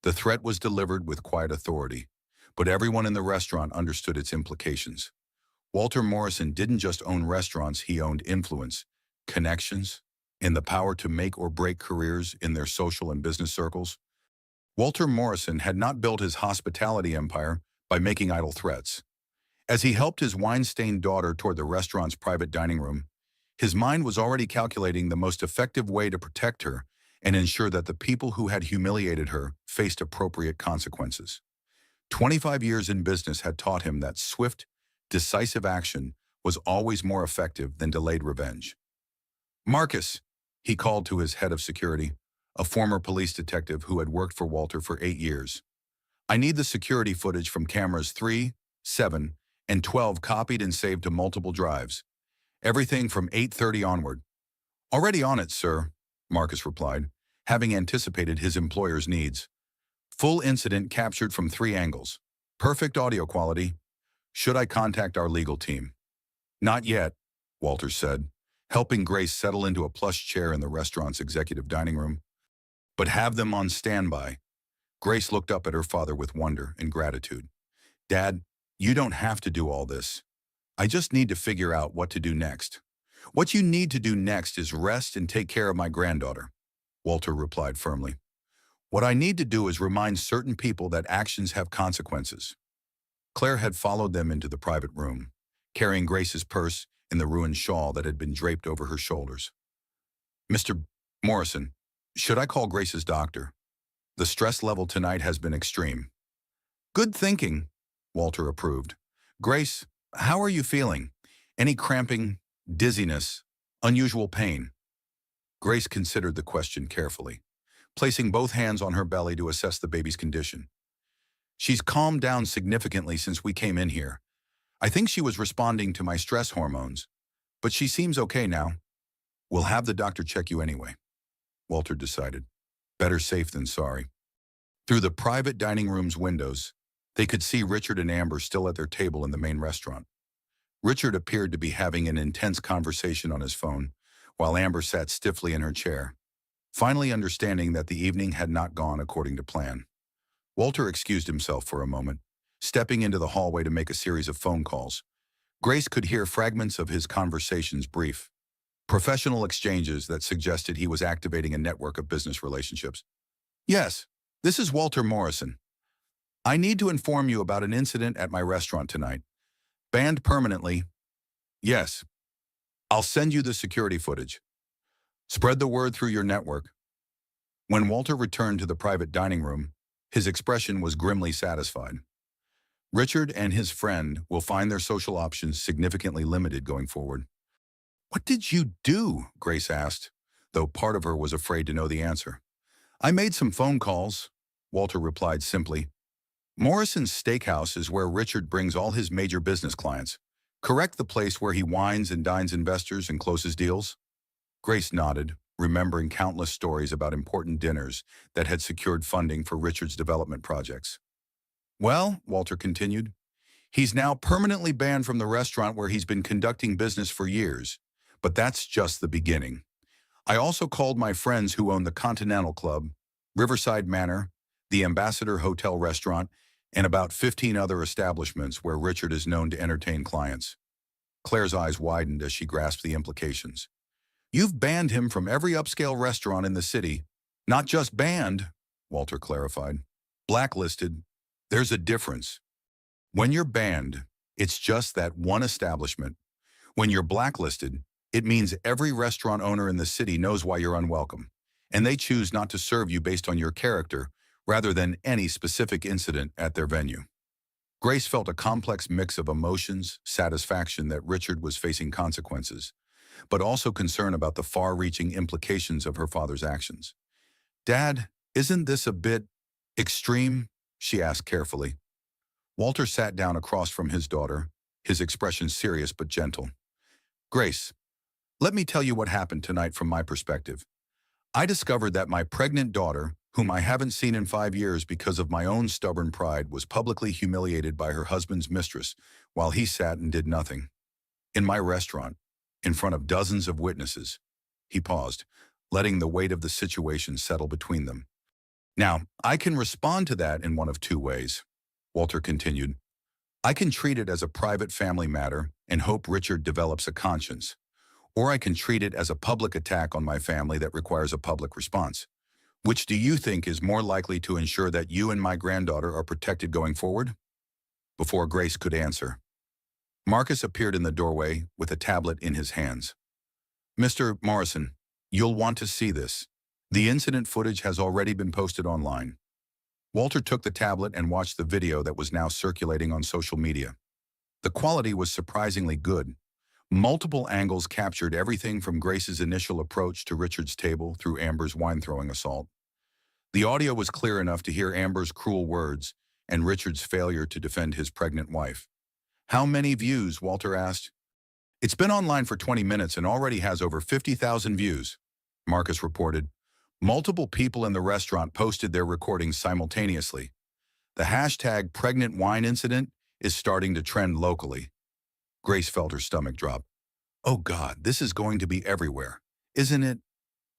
The threat was delivered with quiet authority, but everyone in the restaurant understood its implications. Walter Morrison didn't just own restaurants, he owned influence, connections, and the power to make or break careers in their social and business circles. Walter Morrison had not built his hospitality empire by making idle threats. As he helped his wine-stained daughter toward the restaurant's private dining room, his mind was already calculating the most effective way to protect her and ensure that the people who had humiliated her faced appropriate consequences. 25 years in business had taught him that swift, decisive action was always more effective than delayed revenge. "Marcus," he called to his head of security, a former police detective who had worked for Walter for 8 years. "I need the security footage from cameras 3, 7, and 12 copied and saved to multiple drives. Everything from 8:30 onward." "Already on it, sir," Marcus replied, having anticipated his employer's needs. "Full incident captured from 3 angles. Perfect audio quality. Should I contact our legal team?" "Not yet," Walter said, helping Grace settle into a plush chair in the restaurant's executive dining room. "But have them on standby." Grace looked up at her father with wonder and gratitude. "Dad, you don't have to do all this. I just need to figure out what to do next." "What you need to do next is rest and take care of my granddaughter," Walter replied firmly. "What I need to do is remind certain people that actions have consequences." Claire had followed them into the private room, carrying Grace's purse and the ruined shawl that had been draped over her shoulders. "Mr. Morrison, should I call Grace's doctor? The stress level tonight has been extreme." "Good thinking," Walter approved. "Grace, how are you feeling? Any cramping, dizziness, unusual pain?" Grace considered the question carefully, placing both hands on her belly to assess the baby's condition. "She's calmed down significantly since we came in here. I think she was responding to my stress hormones, but she seems okay now." "We'll have the doctor check you anyway," Walter decided. Better safe than sorry. Through the private dining room's windows, they could see Richard and Amber still at their table in the main restaurant. Richard appeared to be having an intense conversation on his phone, while Amber sat stiffly in her chair, finally understanding that the evening had not gone according to plan. Walter excused himself for a moment, stepping into the hallway to make a series of phone calls. Grace could hear fragments of his conversations, brief, professional exchanges that suggested he was activating a network of business relationships. "Yes, this is Walter Morrison. I need to inform you about an incident at my restaurant tonight. Banned permanently. Yes. I'll send you the security footage. Spread the word through your network." When Walter returned to the private dining room, his expression was grimly satisfied. Richard and his friend will find their social options significantly limited going forward. "What did you do?" Grace asked, though part of her was afraid to know the answer. "I made some phone calls," Walter replied simply. "Morrison's Steakhouse is where Richard brings all his major business clients. Correct, the place where he wines and dines investors and closes deals?" Grace nodded, remembering countless stories about important dinners that had secured funding for Richard's development projects. "Well," Walter continued, "he's now permanently banned from the restaurant where he's been conducting business for years. But that's just the beginning. I also called my friends who own the Continental Club, Riverside Manor, the Ambassador Hotel Restaurant, and about 15 other establishments where Richard is known to entertain clients." Claire's eyes widened as she grasped the implications. "You've banned him from every upscale restaurant in the city." "Not just banned," Walter clarified. "Blacklisted. There's a difference. When you're banned, it's just that one establishment. When you're blacklisted, it means every restaurant owner in the city knows why you're unwelcome, and they choose not to serve you based on your character rather than any specific incident at their venue." Grace felt a complex mix of emotions, satisfaction that Richard was facing consequences, but also concern about the far-reaching implications of her father's actions. "Dad, isn't this a bit extreme?" she asked carefully. Walter sat down across from his daughter, his expression serious but gentle. Grace, let me tell you what happened tonight from my perspective. I discovered that my pregnant daughter, whom I haven't seen in 5 years because of my own stubborn pride, was publicly humiliated by her husband's mistress while he sat and did nothing. In my restaurant, in front of dozens of witnesses. He paused, letting the weight of the situation settle between them. Now, I can respond to that in one of two ways, Walter continued. I can treat it as a private family matter and hope Richard develops a conscience. Or I can treat it as a public attack on my family that requires a public response. Which do you think is more likely to ensure that you and my granddaughter are protected going forward? Before Grace could answer, Marcus appeared in the doorway with a tablet in his hands. Mr. Morrison, you'll want to see this. The incident footage has already been posted online. Walter took the tablet and watched the video that was now circulating on social media. The quality was surprisingly good. Multiple angles captured everything from Grace's initial approach to Richard's table through Amber's wine-throwing assault. The audio was clear enough to hear Amber's cruel words and Richard's failure to defend his pregnant wife. How many views? Walter asked. It's been online for 20 minutes and already has over 50,000 views, Marcus reported. Multiple people in the restaurant posted their recordings simultaneously. The hashtag pregnant wine incident is starting to trend locally. Grace felt her stomach drop. Oh God, this is going to be everywhere, isn't it?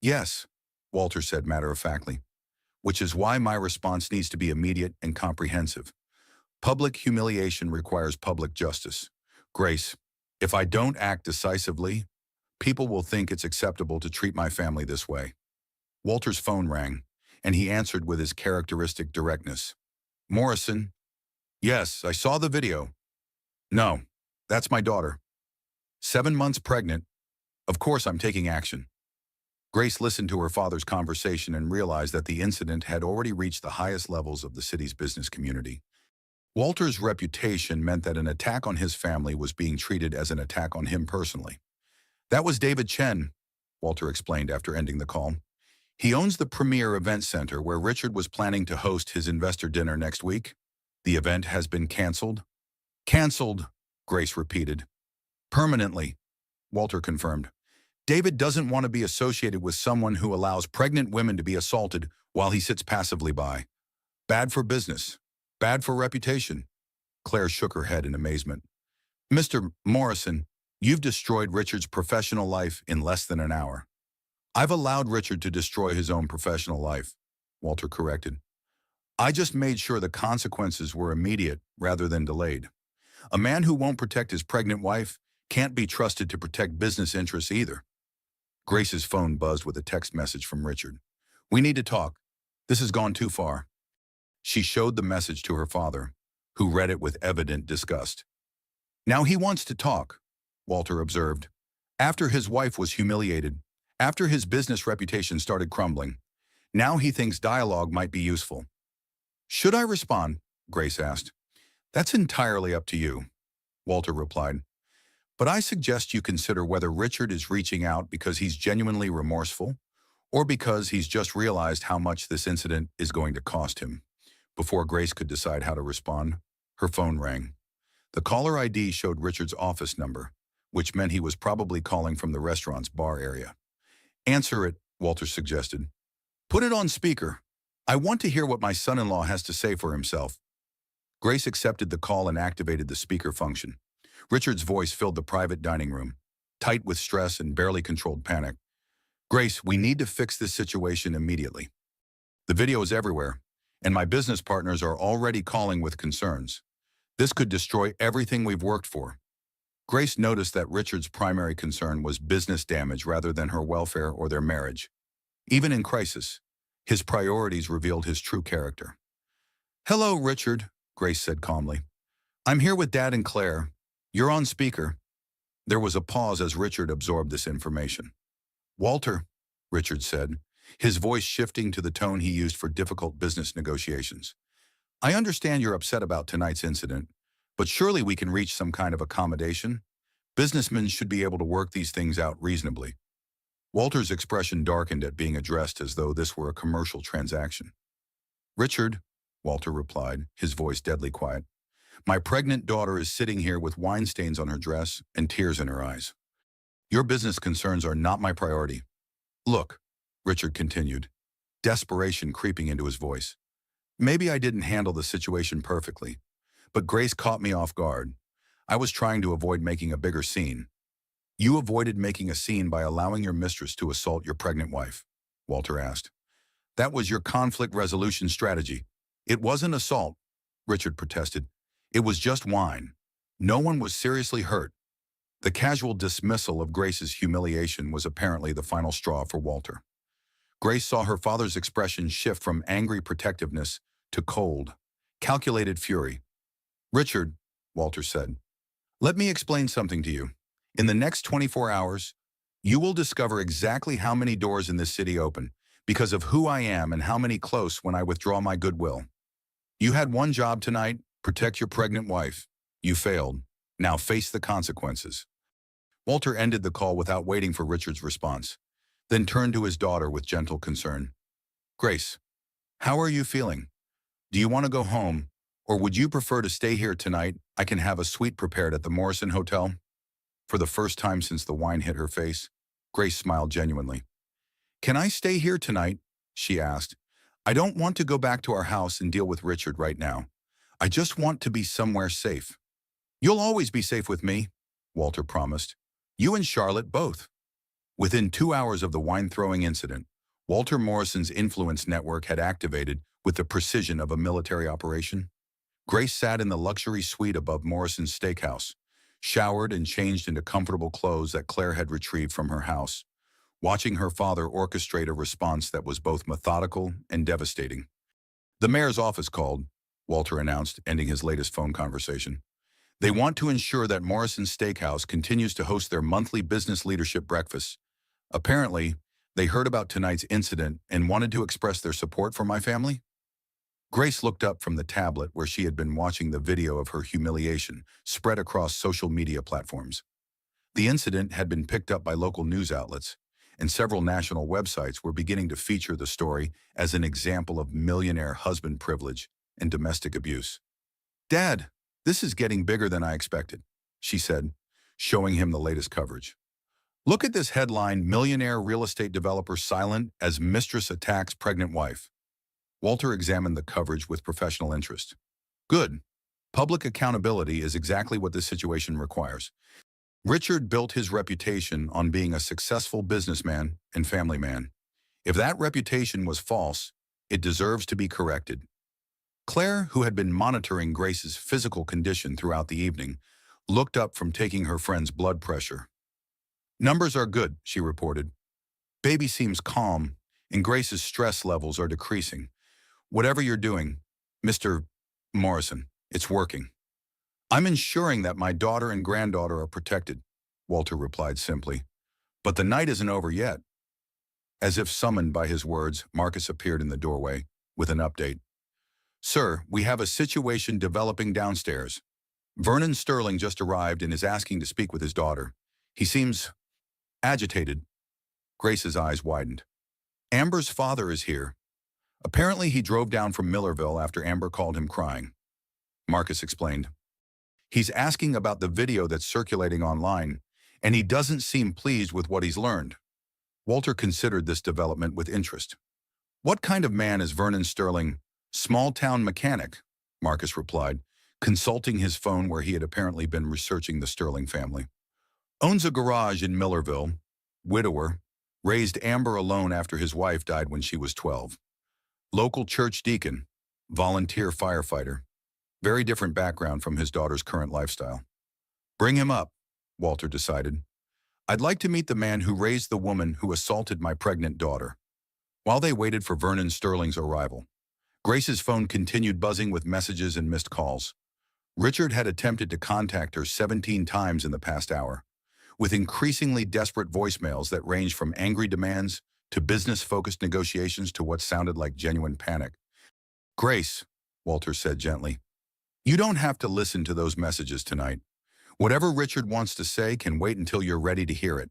Yes, Walter said matter-of-factly, which is why my response needs to be immediate and comprehensive. Public humiliation requires public justice. Grace, if I don't act decisively, people will think it's acceptable to treat my family this way. Walter's phone rang, and he answered with his characteristic directness. Morrison? Yes, I saw the video. No, that's my daughter. 7 months pregnant. Of course I'm taking action. Grace listened to her father's conversation and realized that the incident had already reached the highest levels of the city's business community. Walter's reputation meant that an attack on his family was being treated as an attack on him personally. That was David Chen, Walter explained after ending the call. He owns the premier event center where Richard was planning to host his investor dinner next week. The event has been canceled. Canceled, Grace repeated. Permanently, Walter confirmed. David doesn't want to be associated with someone who allows pregnant women to be assaulted while he sits passively by. Bad for business. Bad for reputation. Claire shook her head in amazement. Mr. Morrison, you've destroyed Richard's professional life in less than an hour. I've allowed Richard to destroy his own professional life, Walter corrected. I just made sure the consequences were immediate rather than delayed. A man who won't protect his pregnant wife can't be trusted to protect business interests either. Grace's phone buzzed with a text message from Richard. We need to talk. This has gone too far. She showed the message to her father, who read it with evident disgust. Now he wants to talk, Walter observed. After his wife was humiliated, after his business reputation started crumbling, now he thinks dialogue might be useful. Should I respond? Grace asked. That's entirely up to you, Walter replied. But I suggest you consider whether Richard is reaching out because he's genuinely remorseful or because he's just realized how much this incident is going to cost him. Before Grace could decide how to respond, her phone rang. The caller ID showed Richard's office number, which meant he was probably calling from the restaurant's bar area. Answer it, Walter suggested. Put it on speaker. I want to hear what my son-in-law has to say for himself. Grace accepted the call and activated the speaker function. Richard's voice filled the private dining room, tight with stress and barely controlled panic. Grace, we need to fix this situation immediately. The video is everywhere, and my business partners are already calling with concerns. This could destroy everything we've worked for. Grace noticed that Richard's primary concern was business damage rather than her welfare or their marriage. Even in crisis, his priorities revealed his true character. Hello, Richard, Grace said calmly. I'm here with Dad and Claire. You're on speaker. There was a pause as Richard absorbed this information. Walter, Richard said, his voice shifting to the tone he used for difficult business negotiations. I understand you're upset about tonight's incident, but surely we can reach some kind of accommodation. Businessmen should be able to work these things out reasonably. Walter's expression darkened at being addressed as though this were a commercial transaction. Richard, Walter replied, his voice deadly quiet, My pregnant daughter is sitting here with wine stains on her dress and tears in her eyes. Your business concerns are not my priority. Look, Richard continued, desperation creeping into his voice. Maybe I didn't handle the situation perfectly, but Grace caught me off guard. I was trying to avoid making a bigger scene. You avoided making a scene by allowing your mistress to assault your pregnant wife, Walter asked. That was your conflict resolution strategy. It wasn't assault, Richard protested. It was just wine. No one was seriously hurt. The casual dismissal of Grace's humiliation was apparently the final straw for Walter. Grace saw her father's expression shift from angry protectiveness to cold, calculated fury. Richard, Walter said, let me explain something to you. In the next 24 hours, you will discover exactly how many doors in this city open because of who I am and how many close when I withdraw my goodwill. You had one job tonight, protect your pregnant wife. You failed. Now face the consequences. Walter ended the call without waiting for Richard's response, then turned to his daughter with gentle concern. Grace, how are you feeling? Do you want to go home, or would you prefer to stay here tonight? I can have a suite prepared at the Morrison Hotel. For the first time since the wine hit her face, Grace smiled genuinely. Can I stay here tonight? She asked. I don't want to go back to our house and deal with Richard right now. I just want to be somewhere safe. You'll always be safe with me, Walter promised. You and Charlotte both. Within 2 hours of the wine-throwing incident, Walter Morrison's influence network had activated with the precision of a military operation. Grace sat in the luxury suite above Morrison's steakhouse, showered and changed into comfortable clothes that Claire had retrieved from her house, watching her father orchestrate a response that was both methodical and devastating. The mayor's office called, Walter announced, ending his latest phone conversation. They want to ensure that Morrison's Steakhouse continues to host their monthly business leadership breakfasts. Apparently, they heard about tonight's incident and wanted to express their support for my family. Grace looked up from the tablet where she had been watching the video of her humiliation spread across social media platforms. The incident had been picked up by local news outlets, and several national websites were beginning to feature the story as an example of millionaire husband privilege and domestic abuse. Dad, this is getting bigger than I expected, she said, showing him the latest coverage. Look at this headline, Millionaire Real Estate Developer Silent as Mistress Attacks Pregnant Wife. Walter examined the coverage with professional interest. Good. Public accountability is exactly what this situation requires. Richard built his reputation on being a successful businessman and family man. If that reputation was false, it deserves to be corrected. Claire, who had been monitoring Grace's physical condition throughout the evening, looked up from taking her friend's blood pressure. Numbers are good, she reported. Baby seems calm, and Grace's stress levels are decreasing. Whatever you're doing, Mr. Morrison, it's working. I'm ensuring that my daughter and granddaughter are protected, Walter replied simply. But the night isn't over yet. As if summoned by his words, Marcus appeared in the doorway with an update. Sir, we have a situation developing downstairs. Vernon Sterling just arrived and is asking to speak with his daughter. He seems agitated. Grace's eyes widened. Amber's father is here. Apparently he drove down from Millerville after Amber called him crying. Marcus explained. He's asking about the video that's circulating online, and he doesn't seem pleased with what he's learned. Walter considered this development with interest. What kind of man is Vernon Sterling? Small-town mechanic, Marcus replied, consulting his phone where he had apparently been researching the Sterling family. Owns a garage in Millerville, widower, raised Amber alone after his wife died when she was 12. Local church deacon, volunteer firefighter. Very different background from his daughter's current lifestyle. Bring him up, Walter decided. I'd like to meet the man who raised the woman who assaulted my pregnant daughter. While they waited for Vernon Sterling's arrival, Grace's phone continued buzzing with messages and missed calls. Richard had attempted to contact her 17 times in the past hour, with increasingly desperate voicemails that ranged from angry demands to business-focused negotiations to what sounded like genuine panic. Grace, Walter said gently, you don't have to listen to those messages tonight. Whatever Richard wants to say can wait until you're ready to hear it.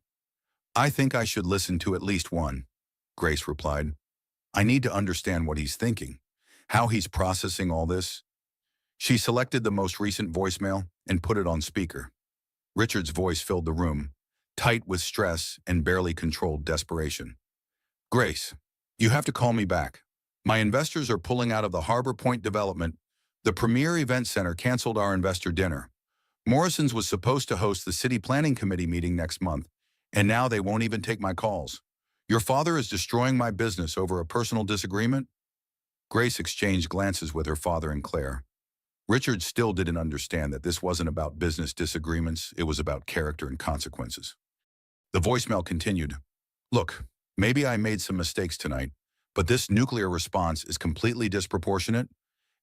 I think I should listen to at least one, Grace replied. I need to understand what he's thinking, how he's processing all this. She selected the most recent voicemail and put it on speaker. Richard's voice filled the room, tight with stress and barely controlled desperation. Grace, you have to call me back. My investors are pulling out of the Harbor Point development. The premier event center canceled our investor dinner. Morrison's was supposed to host the city planning committee meeting next month, and now they won't even take my calls. Your father is destroying my business over a personal disagreement? Grace exchanged glances with her father and Claire. Richard still didn't understand that this wasn't about business disagreements, it was about character and consequences. The voicemail continued. Look, maybe I made some mistakes tonight, but this nuclear response is completely disproportionate.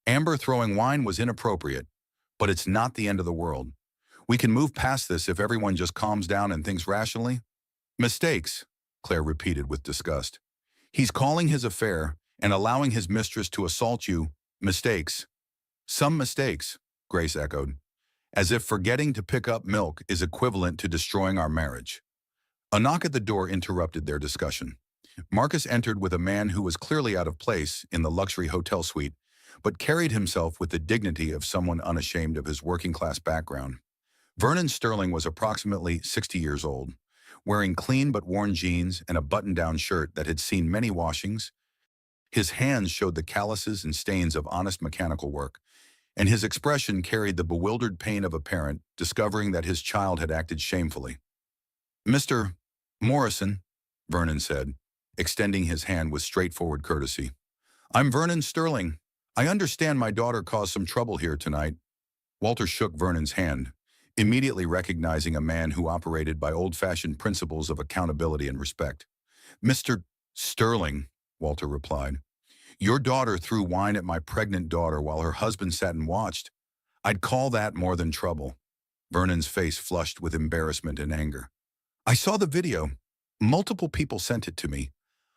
Amber throwing wine was inappropriate, but it's not the end of the world. We can move past this if everyone just calms down and thinks rationally. Mistakes, Claire repeated with disgust. He's calling his affair and allowing his mistress to assault you. Mistakes. Some mistakes, Grace echoed, as if forgetting to pick up milk is equivalent to destroying our marriage. A knock at the door interrupted their discussion. Marcus entered with a man who was clearly out of place in the luxury hotel suite, but carried himself with the dignity of someone unashamed of his working-class background. Vernon Sterling was approximately 60 years old, wearing clean but worn jeans and a button-down shirt that had seen many washings. His hands showed the calluses and stains of honest mechanical work, and his expression carried the bewildered pain of a parent discovering that his child had acted shamefully. Mr. Morrison, Vernon said, extending his hand with straightforward courtesy. I'm Vernon Sterling. I understand my daughter caused some trouble here tonight. Walter shook Vernon's hand, immediately recognizing a man who operated by old-fashioned principles of accountability and respect. Mr. Sterling, Walter replied, your daughter threw wine at my pregnant daughter while her husband sat and watched. I'd call that more than trouble. Vernon's face flushed with embarrassment and anger. I saw the video. Multiple people sent it to me.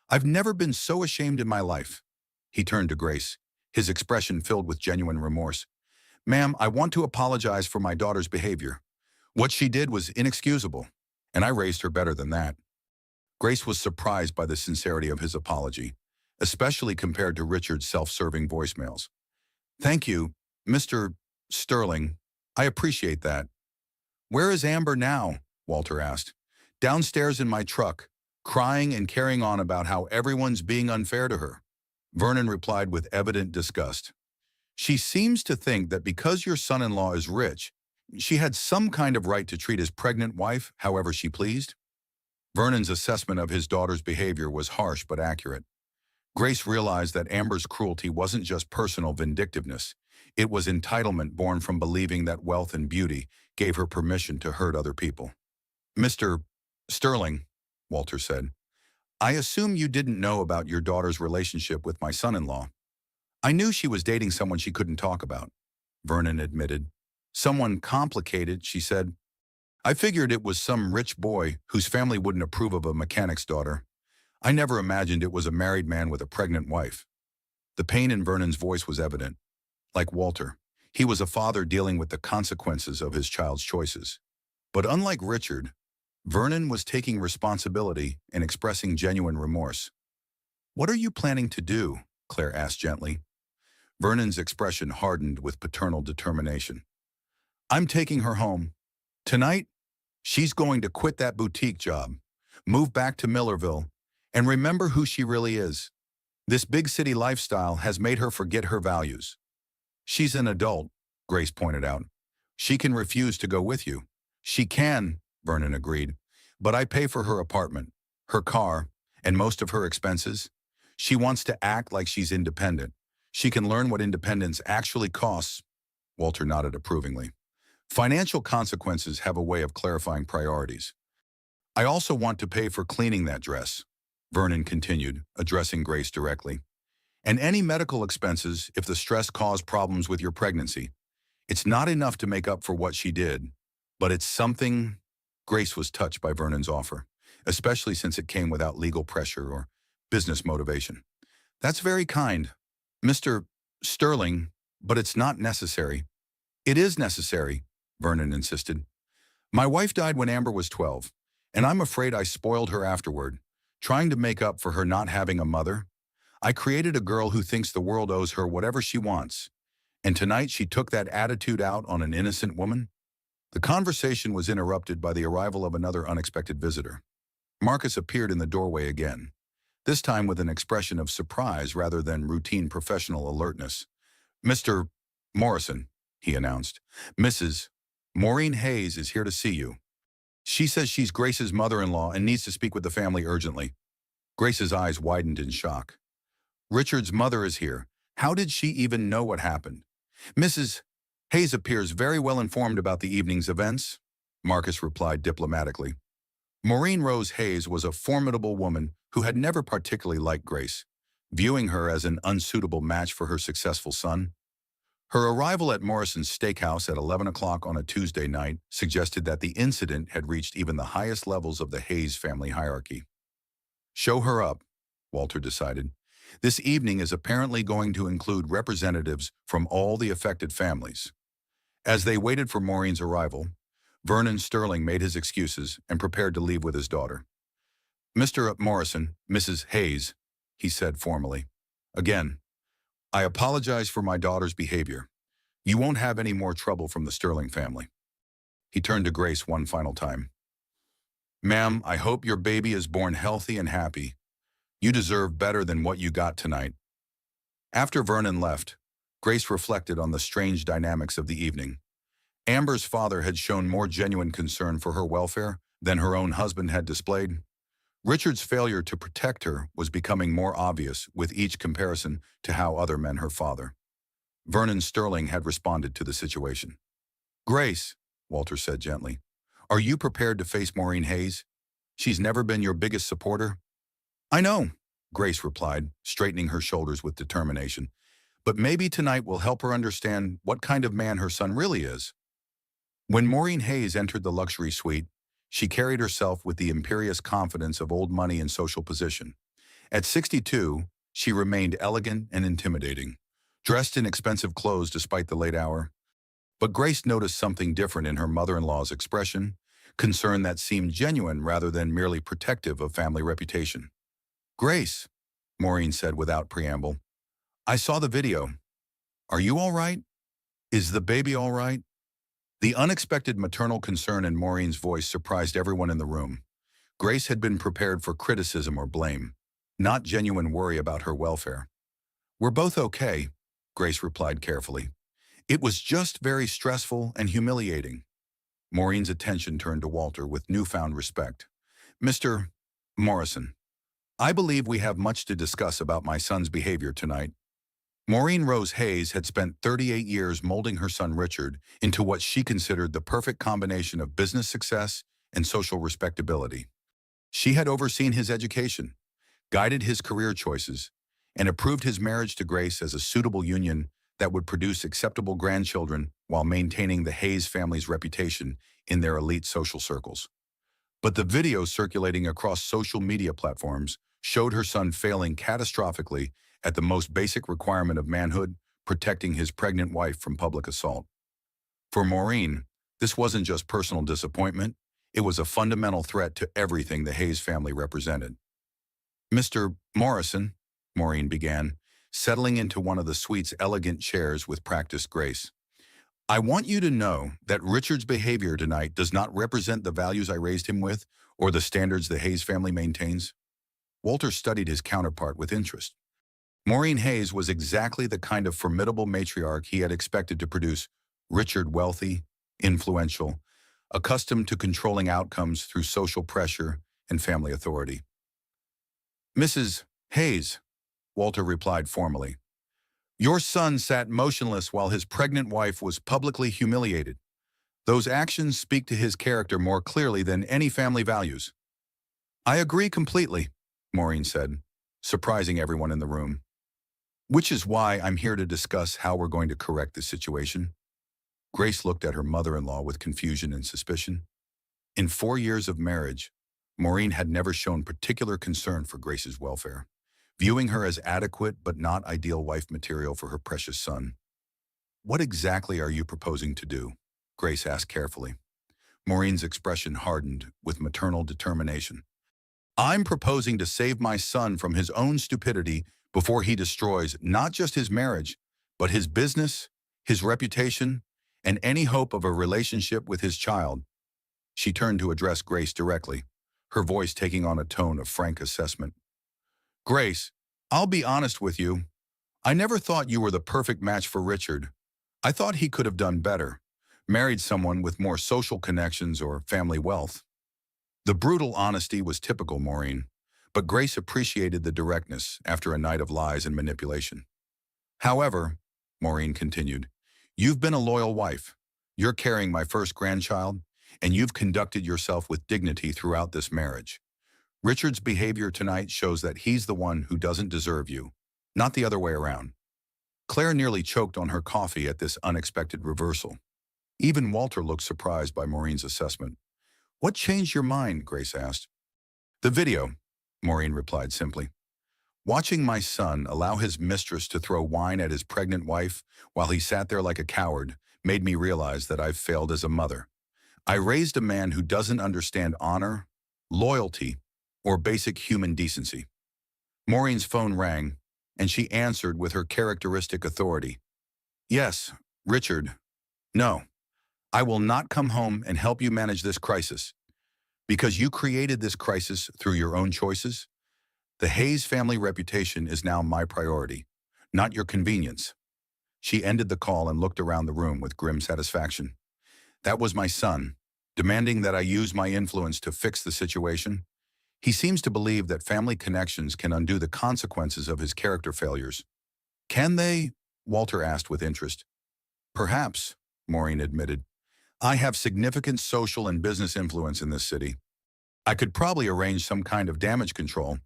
I've never been so ashamed in my life. He turned to Grace, his expression filled with genuine remorse. Ma'am, I want to apologize for my daughter's behavior. What she did was inexcusable, and I raised her better than that. Grace was surprised by the sincerity of his apology, especially compared to Richard's self-serving voicemails. Thank you, Mr. Sterling. I appreciate that. Where is Amber now? Walter asked. Downstairs in my truck, crying and carrying on about how everyone's being unfair to her. Vernon replied with evident disgust. She seems to think that because your son-in-law is rich, she had some kind of right to treat his pregnant wife however she pleased. Vernon's assessment of his daughter's behavior was harsh but accurate. Grace realized that Amber's cruelty wasn't just personal vindictiveness. It was entitlement born from believing that wealth and beauty gave her permission to hurt other people. Mr. Sterling, Walter said, I assume you didn't know about your daughter's relationship with my son-in-law. I knew she was dating someone she couldn't talk about, Vernon admitted. Someone complicated, she said. I figured it was some rich boy whose family wouldn't approve of a mechanic's daughter. I never imagined it was a married man with a pregnant wife. The pain in Vernon's voice was evident. Like Walter, he was a father dealing with the consequences of his child's choices. But unlike Richard, Vernon was taking responsibility and expressing genuine remorse. What are you planning to do? Claire asked gently. Vernon's expression hardened with paternal determination. I'm taking her home. Tonight, she's going to quit that boutique job, move back to Millerville, and remember who she really is. This big city lifestyle has made her forget her values. She's an adult, Grace pointed out. She can refuse to go with you. She can, Vernon agreed, but I pay for her apartment, her car, and most of her expenses. She wants to act like she's independent. She can learn what independence actually costs. Walter nodded approvingly. Financial consequences have a way of clarifying priorities. I also want to pay for cleaning that dress, Vernon continued, addressing Grace directly. And any medical expenses if the stress caused problems with your pregnancy. It's not enough to make up for what she did, but it's something. Grace was touched by Vernon's offer, especially since it came without legal pressure or business motivation. That's very kind, Mr. Sterling, but it's not necessary. It is necessary, Vernon insisted. My wife died when Amber was 12, and I'm afraid I spoiled her afterward, trying to make up for her not having a mother. I created a girl who thinks the world owes her whatever she wants, And tonight she took that attitude out on an innocent woman? The conversation was interrupted by the arrival of another unexpected visitor. Marcus appeared in the doorway again, this time with an expression of surprise rather than routine professional alertness. "Mr. Morrison," he announced. "Mrs. Maureen Hayes is here to see you. She says she's Grace's mother-in-law and needs to speak with the family urgently." Grace's eyes widened in shock. "Richard's mother is here. How did she even know what happened?" "Mrs. Hayes appears very well informed about the evening's events," Marcus replied diplomatically. Maureen Rose Hayes was a formidable woman who had never particularly liked Grace, viewing her as an unsuitable match for her successful son. Her arrival at Morrison's Steakhouse at 11 o'clock on a Tuesday night suggested that the incident had reached even the highest levels of the Hayes family hierarchy. "Show her up," Walter decided. "This evening is apparently going to include representatives from all the affected families." As they waited for Maureen's arrival, Vernon Sterling made his excuses and prepared to leave with his daughter. "Mr. Morrison, Mrs. Hayes," he said formally. "Again, I apologize for my daughter's behavior. You won't have any more trouble from the Sterling family." He turned to Grace one final time. "Ma'am, I hope your baby is born healthy and happy. You deserve better than what you got tonight." After Vernon left, Grace reflected on the strange dynamics of the evening. Amber's father had shown more genuine concern for her welfare than her own husband had displayed. Richard's failure to protect her was becoming more obvious with each comparison to how other men her father. Vernon Sterling had responded to the situation. "Grace," Walter said gently, "are you prepared to face Maureen Hayes? She's never been your biggest supporter." "I know," Grace replied, straightening her shoulders with determination. "But maybe tonight will help her understand what kind of man her son really is." When Maureen Hayes entered the luxury suite, she carried herself with the imperious confidence of old money and social position. At 62, she remained elegant and intimidating, dressed in expensive clothes despite the late hour. But Grace noticed something different in her mother-in-law's expression, concern that seemed genuine rather than merely protective of family reputation. "Grace," Maureen said without preamble, "I saw the video. Are you all right? Is the baby all right?" The unexpected maternal concern in Maureen's voice surprised everyone in the room. Grace had been prepared for criticism or blame, not genuine worry about her welfare. "We're both okay," Grace replied carefully. "It was just very stressful and humiliating." Maureen's attention turned to Walter with newfound respect. "Mr. Morrison, I believe we have much to discuss about my son's behavior tonight." Maureen Rose Hayes had spent 38 years molding her son Richard into what she considered the perfect combination of business success and social respectability. She had overseen his education, guided his career choices, and approved his marriage to Grace as a suitable union that would produce acceptable grandchildren while maintaining the Hayes family's reputation in their elite social circles. But the video circulating across social media platforms showed her son failing catastrophically at the most basic requirement of manhood, protecting his pregnant wife from public assault. For Maureen, this wasn't just personal disappointment, it was a fundamental threat to everything the Hayes family represented. "Mr. Morrison," Maureen began, settling into one of the suite's elegant chairs with practiced grace, "I want you to know that Richard's behavior tonight does not represent the values I raised him with or the standards the Hayes family maintains." Walter studied his counterpart with interest. Maureen Hayes was exactly the kind of formidable matriarch he had expected to produce: Richard wealthy, influential, accustomed to controlling outcomes through social pressure and family authority. "Mrs. Hayes," Walter replied formally, "your son sat motionless while his pregnant wife was publicly humiliated. Those actions speak to his character more clearly than any family values." "I agree completely," Maureen said, surprising everyone in the room. "Which is why I'm here to discuss how we're going to correct the situation." Grace looked at her mother-in-law with confusion and suspicion. In 4 years of marriage, Maureen had never shown particular concern for Grace's welfare, viewing her as adequate but not ideal wife material for her precious son. "What exactly are you proposing to do?" Grace asked carefully. Maureen's expression hardened with maternal determination. "I'm proposing to save my son from his own stupidity before he destroys not just his marriage, but his business, his reputation, and any hope of a relationship with his child. She turned to address Grace directly, her voice taking on a tone of frank assessment. Grace, I'll be honest with you. I never thought you were the perfect match for Richard. I thought he could have done better, married someone with more social connections or family wealth. The brutal honesty was typical Maureen, but Grace appreciated the directness after a night of lies and manipulation. However, Maureen continued, you've been a loyal wife. You're carrying my first grandchild, and you've conducted yourself with dignity throughout this marriage. Richard's behavior tonight shows that he's the one who doesn't deserve you, not the other way around. Claire nearly choked on her coffee at this unexpected reversal. Even Walter looked surprised by Maureen's assessment. What changed your mind? Grace asked. The video, Maureen replied simply. Watching my son allow his mistress to throw wine at his pregnant wife while he sat there like a coward made me realize that I've failed as a mother. I raised a man who doesn't understand honor, loyalty, or basic human decency. Maureen's phone rang, and she answered with her characteristic authority. Yes, Richard. No, I will not come home and help you manage this crisis. Because you created this crisis through your own choices, the Hayes family reputation is now my priority, not your convenience. She ended the call and looked around the room with grim satisfaction. That was my son, demanding that I use my influence to fix the situation. He seems to believe that family connections can undo the consequences of his character failures. Can they? Walter asked with interest. Perhaps, Maureen admitted. I have significant social and business influence in this city. I could probably arrange some kind of damage control,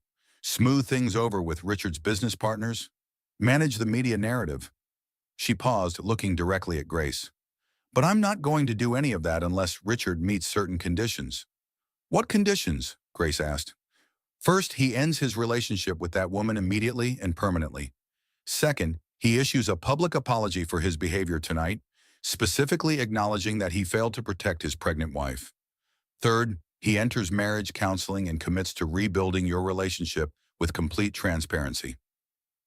smooth things over with Richard's business partners, manage the media narrative. She paused, looking directly at Grace. But I'm not going to do any of that unless Richard meets certain conditions. What conditions? Grace asked. First, he ends his relationship with that woman immediately and permanently. Second, he issues a public apology for his behavior tonight, specifically acknowledging that he failed to protect his pregnant wife. Third, he enters marriage counseling and commits to rebuilding your relationship with complete transparency.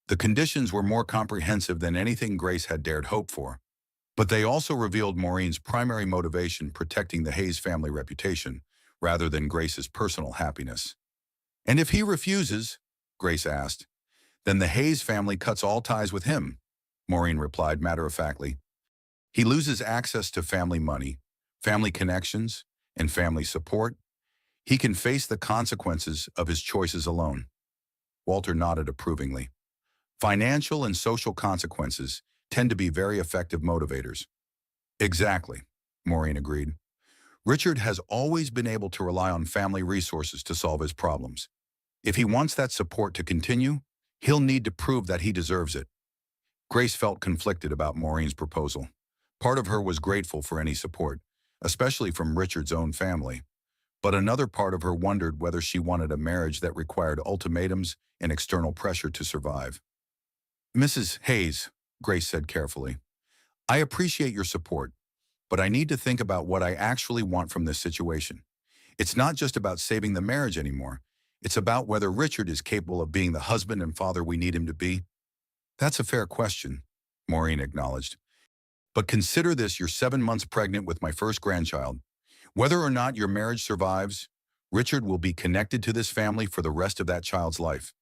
The conditions were more comprehensive than anything Grace had dared hope for, but they also revealed Maureen's primary motivation, protecting the Hayes family reputation, rather than Grace's personal happiness. And if he refuses, Grace asked, then the Hayes family cuts all ties with him, Maureen replied matter-of-factly. He loses access to family money, family connections, and family support. He can face the consequences of his choices alone. Walter nodded approvingly. Financial and social consequences tend to be very effective motivators. Exactly, Maureen agreed. Richard has always been able to rely on family resources to solve his problems. If he wants that support to continue, he'll need to prove that he deserves it. Grace felt conflicted about Maureen's proposal. Part of her was grateful for any support, especially from Richard's own family. But another part of her wondered whether she wanted a marriage that required ultimatums and external pressure to survive. Mrs. Hayes, Grace said carefully, I appreciate your support, but I need to think about what I actually want from this situation. It's not just about saving the marriage anymore. It's about whether Richard is capable of being the husband and father we need him to be. That's a fair question, Maureen acknowledged. But consider this: you're 7 months pregnant with my first grandchild. Whether or not your marriage survives, Richard will be connected to this family for the rest of that child's life.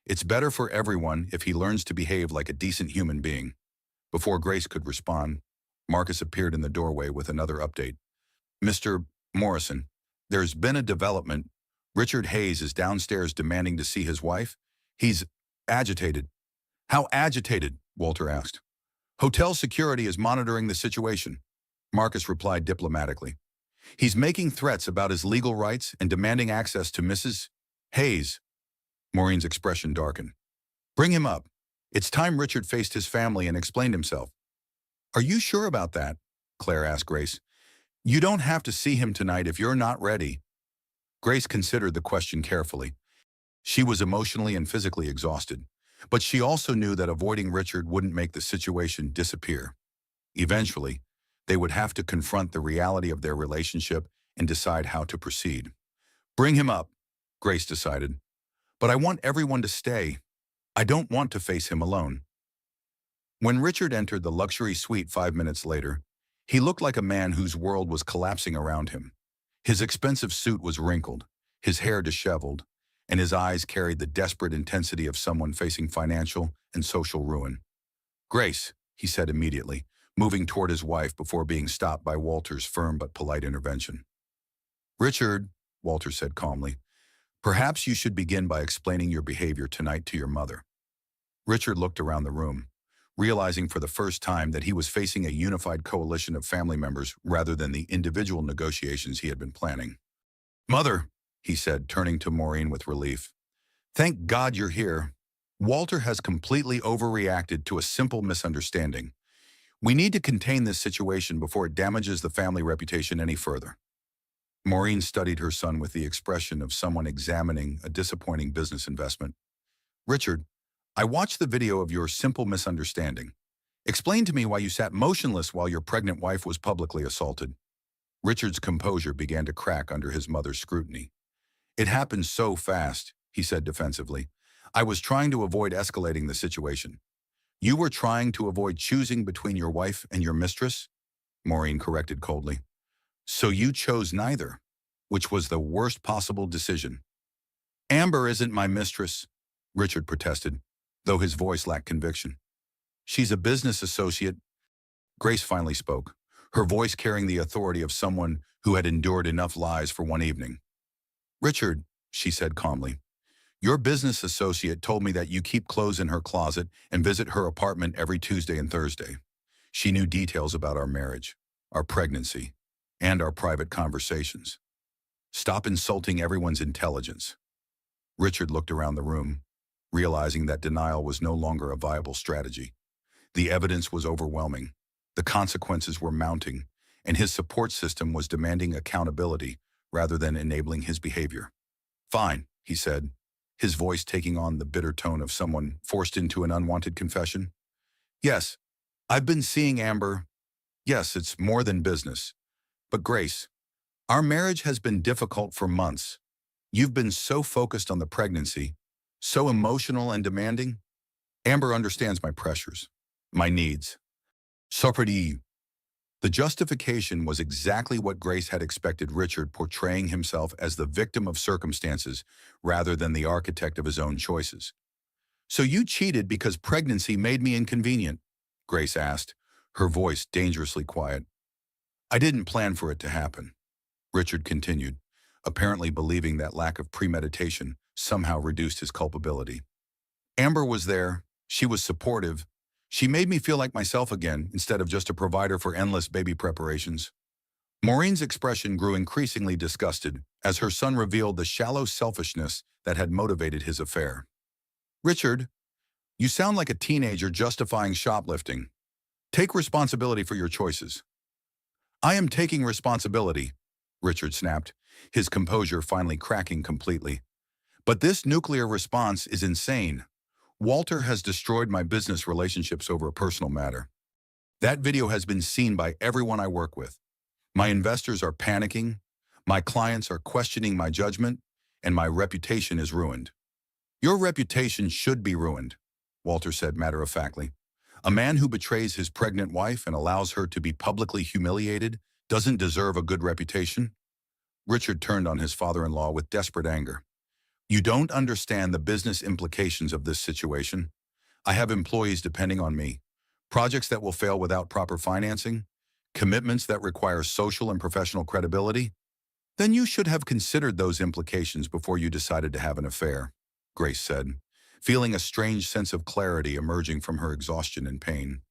It's better for everyone if he learns to behave like a decent human being. Before Grace could respond, Marcus appeared in the doorway with another update. Mr. Morrison, there's been a development. Richard Hayes is downstairs demanding to see his wife. He's agitated. How agitated? Walter asked. Hotel security is monitoring the situation, Marcus replied diplomatically. He's making threats about his legal rights and demanding access to Mrs. Hayes. Maureen's expression darkened. Bring him up. It's time Richard faced his family and explained himself. Are you sure about that? Claire asked Grace. You don't have to see him tonight if you're not ready. Grace considered the question carefully. She was emotionally and physically exhausted, but she also knew that avoiding Richard wouldn't make the situation disappear. Eventually, they would have to confront the reality of their relationship and decide how to proceed. Bring him up, Grace decided. But I want everyone to stay. I don't want to face him alone. When Richard entered the luxury suite 5 minutes later, he looked like a man whose world was collapsing around him. His expensive suit was wrinkled, his hair disheveled, and his eyes carried the desperate intensity of someone facing financial and social ruin. "Grace," he said immediately, moving toward his wife before being stopped by Walter's firm but polite intervention. "Richard," Walter said calmly, "perhaps you should begin by explaining your behavior tonight to your mother." Richard looked around the room, realizing for the first time that he was facing a unified coalition of family members rather than the individual negotiations he had been planning. "Mother," he said, turning to Maureen with relief, "thank God you're here. Walter has completely overreacted to a simple misunderstanding. We need to contain this situation before it damages the family reputation any further." Maureen studied her son with the expression of someone examining a disappointing business investment. "Richard, I watched the video of your simple misunderstanding. Explain to me why you sat motionless while your pregnant wife was publicly assaulted." Richard's composure began to crack under his mother's scrutiny. "It happened so fast," he said defensively. "I was trying to avoid escalating the situation." "You were trying to avoid choosing between your wife and your mistress?" Maureen corrected coldly. "So you chose neither, which was the worst possible decision." "Amber isn't my mistress," Richard protested, though his voice lacked conviction. "She's a business associate." Grace finally spoke, her voice carrying the authority of someone who had endured enough lies for one evening. "Richard," she said calmly, "your business associate told me that you keep clothes in her closet and visit her apartment every Tuesday and Thursday. She knew details about our marriage, our pregnancy, and our private conversations. Stop insulting everyone's intelligence." Richard looked around the room, realizing that denial was no longer a viable strategy. The evidence was overwhelming, the consequences were mounting, and his support system was demanding accountability rather than enabling his behavior. "Fine," he said, his voice taking on the bitter tone of someone forced into an unwanted confession. "Yes, I've been seeing Amber. Yes, it's more than business. But Grace, our marriage has been difficult for months. You've been so focused on the pregnancy, so emotional and demanding. Amber understands my pressures, my needs. Soprati." The justification was exactly what Grace had expected, Richard portraying himself as the victim of circumstances rather than the architect of his own choices. "So you cheated because pregnancy made me inconvenient?" Grace asked, her voice dangerously quiet. "I didn't plan for it to happen," Richard continued, apparently believing that lack of premeditation somehow reduced his culpability. "Amber was there. She was supportive. She made me feel like myself again instead of just a provider for endless baby preparations." Maureen's expression grew increasingly disgusted as her son revealed the shallow selfishness that had motivated his affair. "Richard, you sound like a teenager justifying shoplifting. Take responsibility for your choices." "I am taking responsibility," Richard snapped, his composure finally cracking completely. "But this nuclear response is insane. Walter has destroyed my business relationships over a personal matter. That video has been seen by everyone I work with. My investors are panicking, my clients are questioning my judgment, and my reputation is ruined." "Your reputation should be ruined," Walter said matter-of-factly. "A man who betrays his pregnant wife and allows her to be publicly humiliated doesn't deserve a good reputation." Richard turned on his father-in-law with desperate anger. "You don't understand the business implications of this situation. I have employees depending on me, projects that will fail without proper financing, commitments that require social and professional credibility. Then you should have considered those implications before you decided to have an affair," Grace said, feeling a strange sense of clarity emerging from her exhaustion and pain.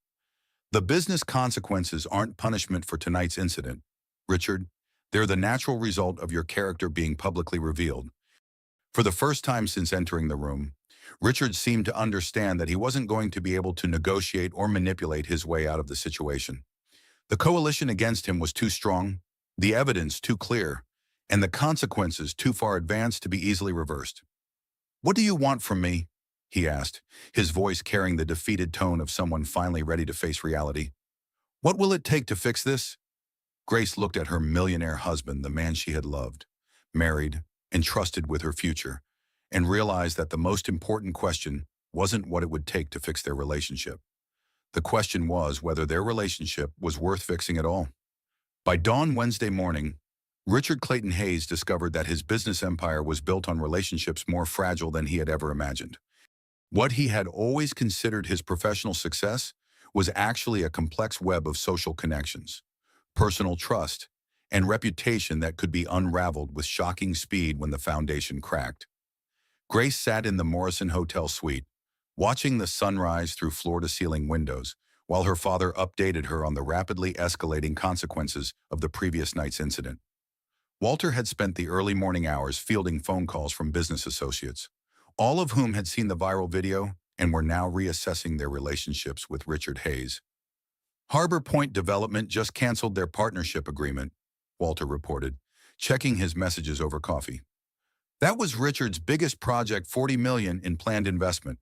"The business consequences aren't punishment for tonight's incident, Richard. They're the natural result of your character being publicly revealed." For the first time since entering the room, Richard seemed to understand that he wasn't going to be able to negotiate or manipulate his way out of the situation. The coalition against him was too strong, the evidence too clear, and the consequences too far advanced to be easily reversed. "What do you want from me?" he asked, his voice carrying the defeated tone of someone finally ready to face reality. "What will it take to fix this?" Grace looked at her millionaire husband, the man she had loved, married, entrusted with her future, and realized that the most important question wasn't what it would take to fix their relationship. The question was whether their relationship was worth fixing at all. By dawn Wednesday morning, Richard Clayton Hayes discovered that his business empire was built on relationships more fragile than he had ever imagined. What he had always considered his professional success was actually a complex web of social connections, personal trust, and reputation that could be unraveled with shocking speed when the foundation cracked. Grace sat in the Morrison Hotel suite, watching the sunrise through floor-to-ceiling windows, while her father updated her on the rapidly escalating consequences of the previous night's incident. Walter had spent the early morning hours fielding phone calls from business associates, all of whom had seen the viral video and were now reassessing their relationships with Richard Hayes. Harbor Point Development just canceled their partnership agreement, Walter reported, checking his messages over coffee. That was Richard's biggest project, $40 million in planned investment.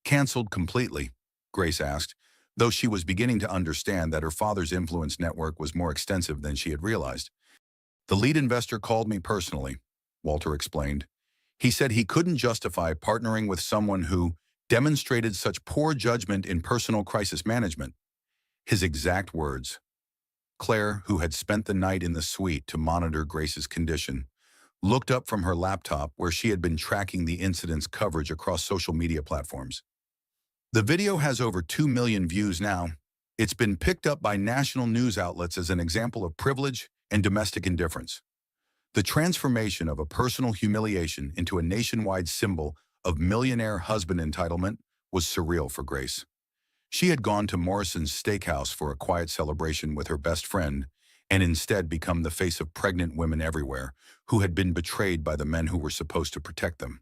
Canceled completely, Grace asked, though she was beginning to understand that her father's influence network was more extensive than she had realized. The lead investor called me personally, Walter explained. He said he couldn't justify partnering with someone who demonstrated such poor judgment in personal crisis management. His exact words. Claire, who had spent the night in the suite to monitor Grace's condition, looked up from her laptop where she had been tracking the incident's coverage across social media platforms. The video has over 2 million views now. It's been picked up by national news outlets as an example of privilege and domestic indifference. The transformation of a personal humiliation into a nationwide symbol of millionaire husband entitlement was surreal for Grace. She had gone to Morrison's steakhouse for a quiet celebration with her best friend and instead become the face of pregnant women everywhere who had been betrayed by the men who were supposed to protect them.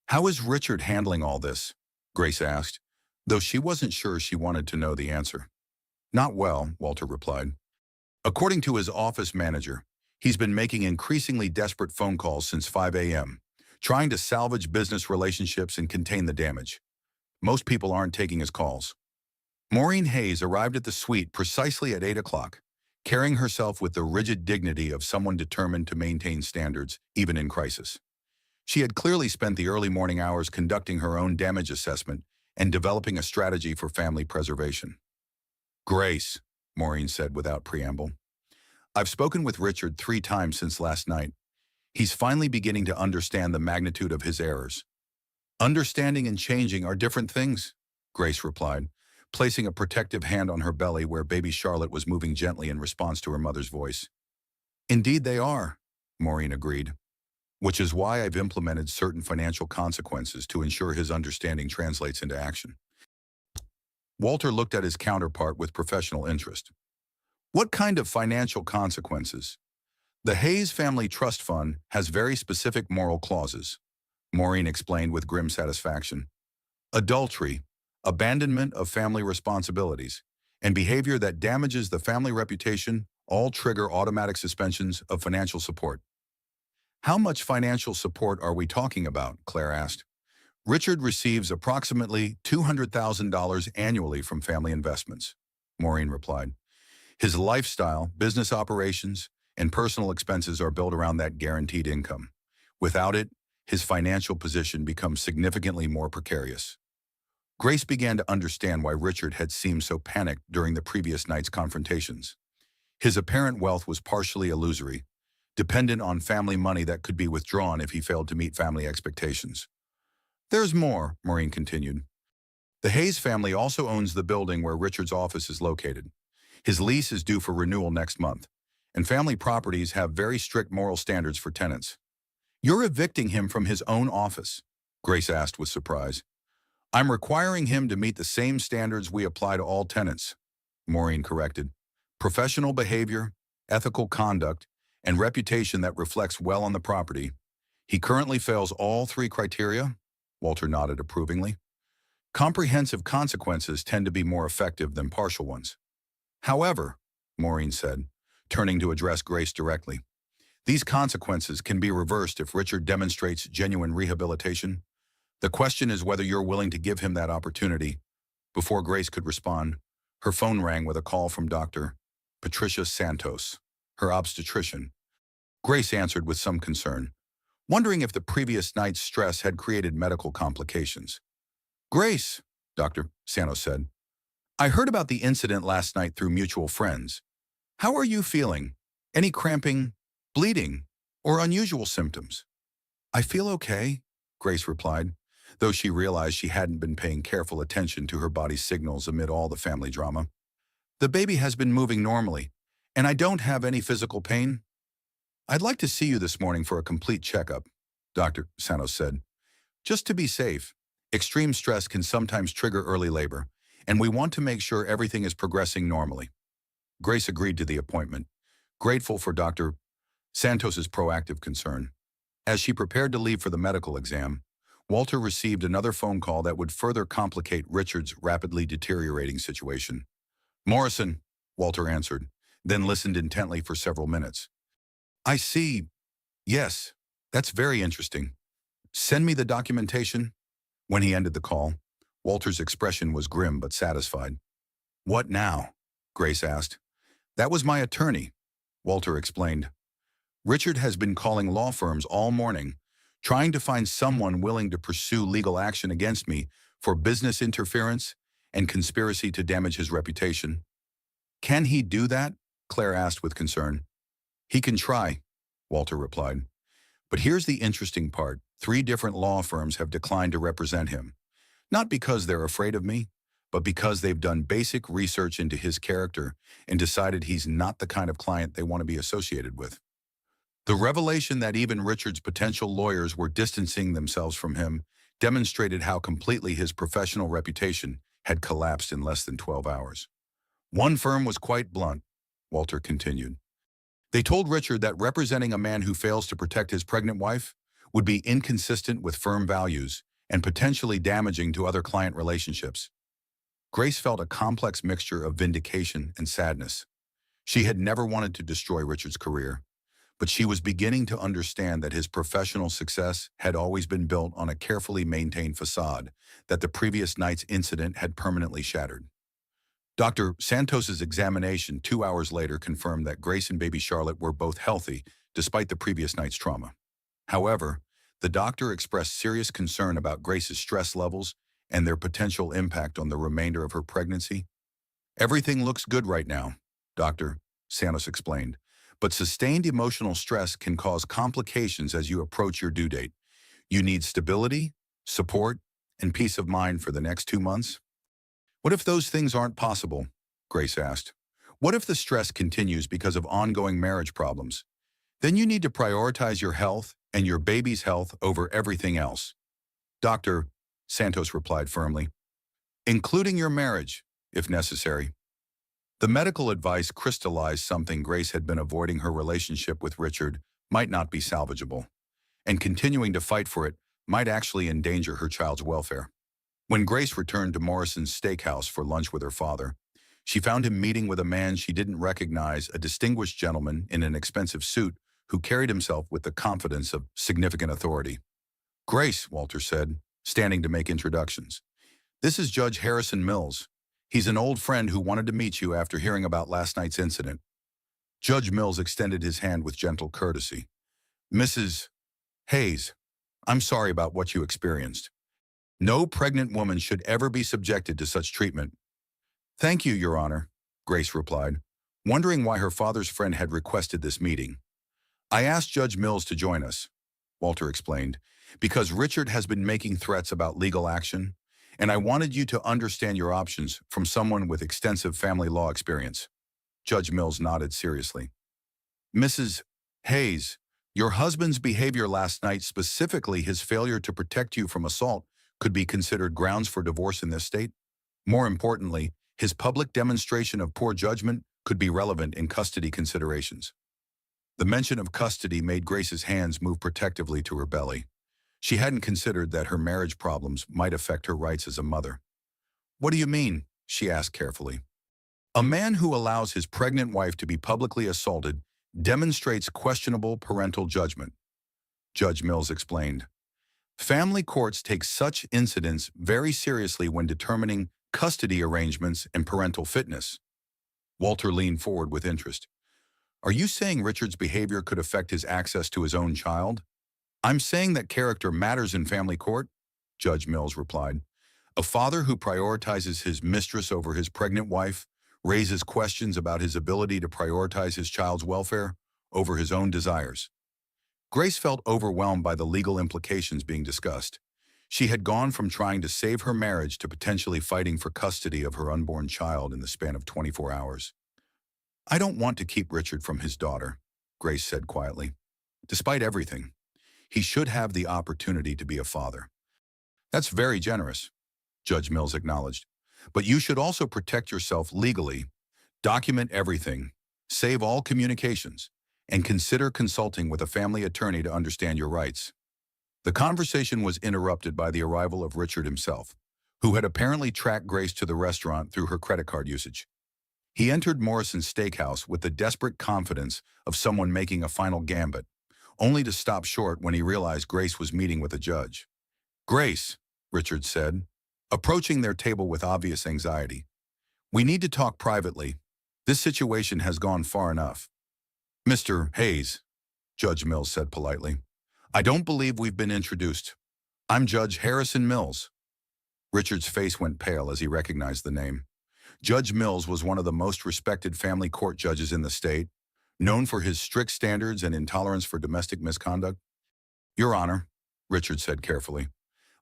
"How is Richard handling all this?" Grace asked, though she wasn't sure she wanted to know the answer. "Not well," Walter replied. According to his office manager, he's been making increasingly desperate phone calls since 5 a.m., trying to salvage business relationships and contain the damage. Most people aren't taking his calls. Maureen Hayes arrived at the suite precisely at 8 o'clock, carrying herself with the rigid dignity of someone determined to maintain standards, even in crisis. She had clearly spent the early morning hours conducting her own damage assessment and developing a strategy for family preservation. "Grace," Maureen said without preamble, "I've spoken with Richard 3 times since last night. He's finally beginning to understand the magnitude of his errors." "Understanding and changing are different things," Grace replied, placing a protective hand on her belly where baby Charlotte was moving gently in response to her mother's voice. "Indeed they are," Maureen agreed, "which is why I've implemented certain financial consequences to ensure his understanding translates into action." Walter looked at his counterpart with professional interest. "What kind of financial consequences?" "The Hayes Family Trust Fund has very specific moral clauses," Maureen explained with grim satisfaction. "Adultery, abandonment of family responsibilities, and behavior that damages the family reputation all trigger automatic suspensions of financial support." "How much financial support are we talking about?" Claire asked. "Richard receives approximately $200,000 annually from family investments," Maureen replied. "His lifestyle, business operations, and personal expenses are built around that guaranteed income. Without it, his financial position becomes significantly more precarious." Grace began to understand why Richard had seemed so panicked during the previous night's confrontations. His apparent wealth was partially illusory, dependent on family money that could be withdrawn if he failed to meet family expectations. "There's more," Maureen continued. "The Hayes family also owns the building where Richard's office is located. His lease is due for renewal next month, and family properties have very strict moral standards for tenants." "You're evicting him from his own office?" Grace asked with surprise. "I'm requiring him to meet the same standards we apply to all tenants," Maureen corrected. "Professional behavior, ethical conduct, and reputation that reflects well on the property. He currently fails all 3 criteria?" Walter nodded approvingly. "Comprehensive consequences tend to be more effective than partial ones." "However," Maureen said, turning to address Grace directly, "these consequences can be reversed if Richard demonstrates genuine rehabilitation. The question is whether you're willing to give him that opportunity." Before Grace could respond, her phone rang with a call from Dr. Patricia Santos, her obstetrician. Grace answered with some concern, wondering if the previous night's stress had created medical complications. "Grace," Dr. Santos said, I heard about the incident last night through mutual friends. How are you feeling? Any cramping, bleeding, or unusual symptoms? I feel okay, Grace replied, though she realized she hadn't been paying careful attention to her body's signals amid all the family drama. The baby has been moving normally, and I don't have any physical pain. I'd like to see you this morning for a complete checkup, Dr. Santos said. Just to be safe, extreme stress can sometimes trigger early labor, and we want to make sure everything is progressing normally. Grace agreed to the appointment, grateful for Dr. Santos's proactive concern. As she prepared to leave for the medical exam, Walter received another phone call that would further complicate Richard's rapidly deteriorating situation. Morrison, Walter answered, then listened intently for several minutes. I see. Yes, that's very interesting. Send me the documentation. When he ended the call, Walter's expression was grim but satisfied. What now? Grace asked. That was my attorney, Walter explained. Richard has been calling law firms all morning, trying to find someone willing to pursue legal action against me for business interference and conspiracy to damage his reputation. Can he do that? Claire asked with concern. He can try, Walter replied. But here's the interesting part. 3 different law firms have declined to represent him. Not because they're afraid of me, but because they've done basic research into his character and decided he's not the kind of client they want to be associated with. The revelation that even Richard's potential lawyers were distancing themselves from him demonstrated how completely his professional reputation had collapsed in less than 12 hours. One firm was quite blunt, Walter continued. They told Richard that representing a man who fails to protect his pregnant wife would be inconsistent with firm values and potentially damaging to other client relationships. Grace felt a complex mixture of vindication and sadness. She had never wanted to destroy Richard's career, but she was beginning to understand that his professional success had always been built on a carefully maintained facade that the previous night's incident had permanently shattered. Dr. Santos's examination 2 hours later confirmed that Grace and baby Charlotte were both healthy despite the previous night's trauma. However, the doctor expressed serious concern about Grace's stress levels and their potential impact on the remainder of her pregnancy. Everything looks good right now, Dr. Santos explained, but sustained emotional stress can cause complications as you approach your due date. You need stability, support, and peace of mind for the next 2 months. What if those things aren't possible? Grace asked. What if the stress continues because of ongoing marriage problems? Then you need to prioritize your health and your baby's health over everything else. Dr. Santos replied firmly, including your marriage, if necessary. The medical advice crystallized something Grace had been avoiding. Her relationship with Richard might not be salvageable, and continuing to fight for it might actually endanger her child's welfare. When Grace returned to Morrison's steakhouse for lunch with her father, she found him meeting with a man she didn't recognize, a distinguished gentleman in an expensive suit who carried himself with the confidence of significant authority. Grace, Walter said, standing to make introductions. This is Judge Harrison Mills. He's an old friend who wanted to meet you after hearing about last night's incident. Judge Mills extended his hand with gentle courtesy. Mrs. Hayes, I'm sorry about what you experienced. No pregnant woman should ever be subjected to such treatment. Thank you, Your Honor, Grace replied, wondering why her father's friend had requested this meeting. I asked Judge Mills to join us, Walter explained, because Richard has been making threats about legal action, and I wanted you to understand your options from someone with extensive family law experience. Judge Mills nodded seriously. Mrs. Hayes, your husband's behavior last night, specifically his failure to protect you from assault, could be considered grounds for divorce in this state. More importantly, his public demonstration of poor judgment could be relevant in custody considerations. The mention of custody made Grace's hands move protectively to her belly. She hadn't considered that her marriage problems might affect her rights as a mother. What do you mean? She asked carefully. A man who allows his pregnant wife to be publicly assaulted demonstrates questionable parental judgment, Judge Mills explained. Family courts take such incidents very seriously when determining custody arrangements and parental fitness. Walter leaned forward with interest. Are you saying Richard's behavior could affect his access to his own child? I'm saying that character matters in family court, Judge Mills replied. A father who prioritizes his mistress over his pregnant wife raises questions about his ability to prioritize his child's welfare over his own desires. Grace felt overwhelmed by the legal implications being discussed. She had gone from trying to save her marriage to potentially fighting for custody of her unborn child in the span of 24 hours. "I don't want to keep Richard from his daughter," Grace said quietly. "Despite everything, he should have the opportunity to be a father." "That's very generous," Judge Mills acknowledged. "But you should also protect yourself legally, document everything, save all communications, and consider consulting with a family attorney to understand your rights." The conversation was interrupted by the arrival of Richard himself, who had apparently tracked Grace to the restaurant through her credit card usage. He entered Morrison's steakhouse with the desperate confidence of someone making a final gambit, only to stop short when he realized Grace was meeting with a judge. "Grace," Richard said, approaching their table with obvious anxiety, "we need to talk privately. This situation has gone far enough." "Mr. Hayes," Judge Mills said politely, "I don't believe we've been introduced. I'm Judge Harrison Mills." Richard's face went pale as he recognized the name. Judge Mills was one of the most respected family court judges in the state, known for his strict standards and intolerance for domestic misconduct. "Your Honor," Richard said carefully,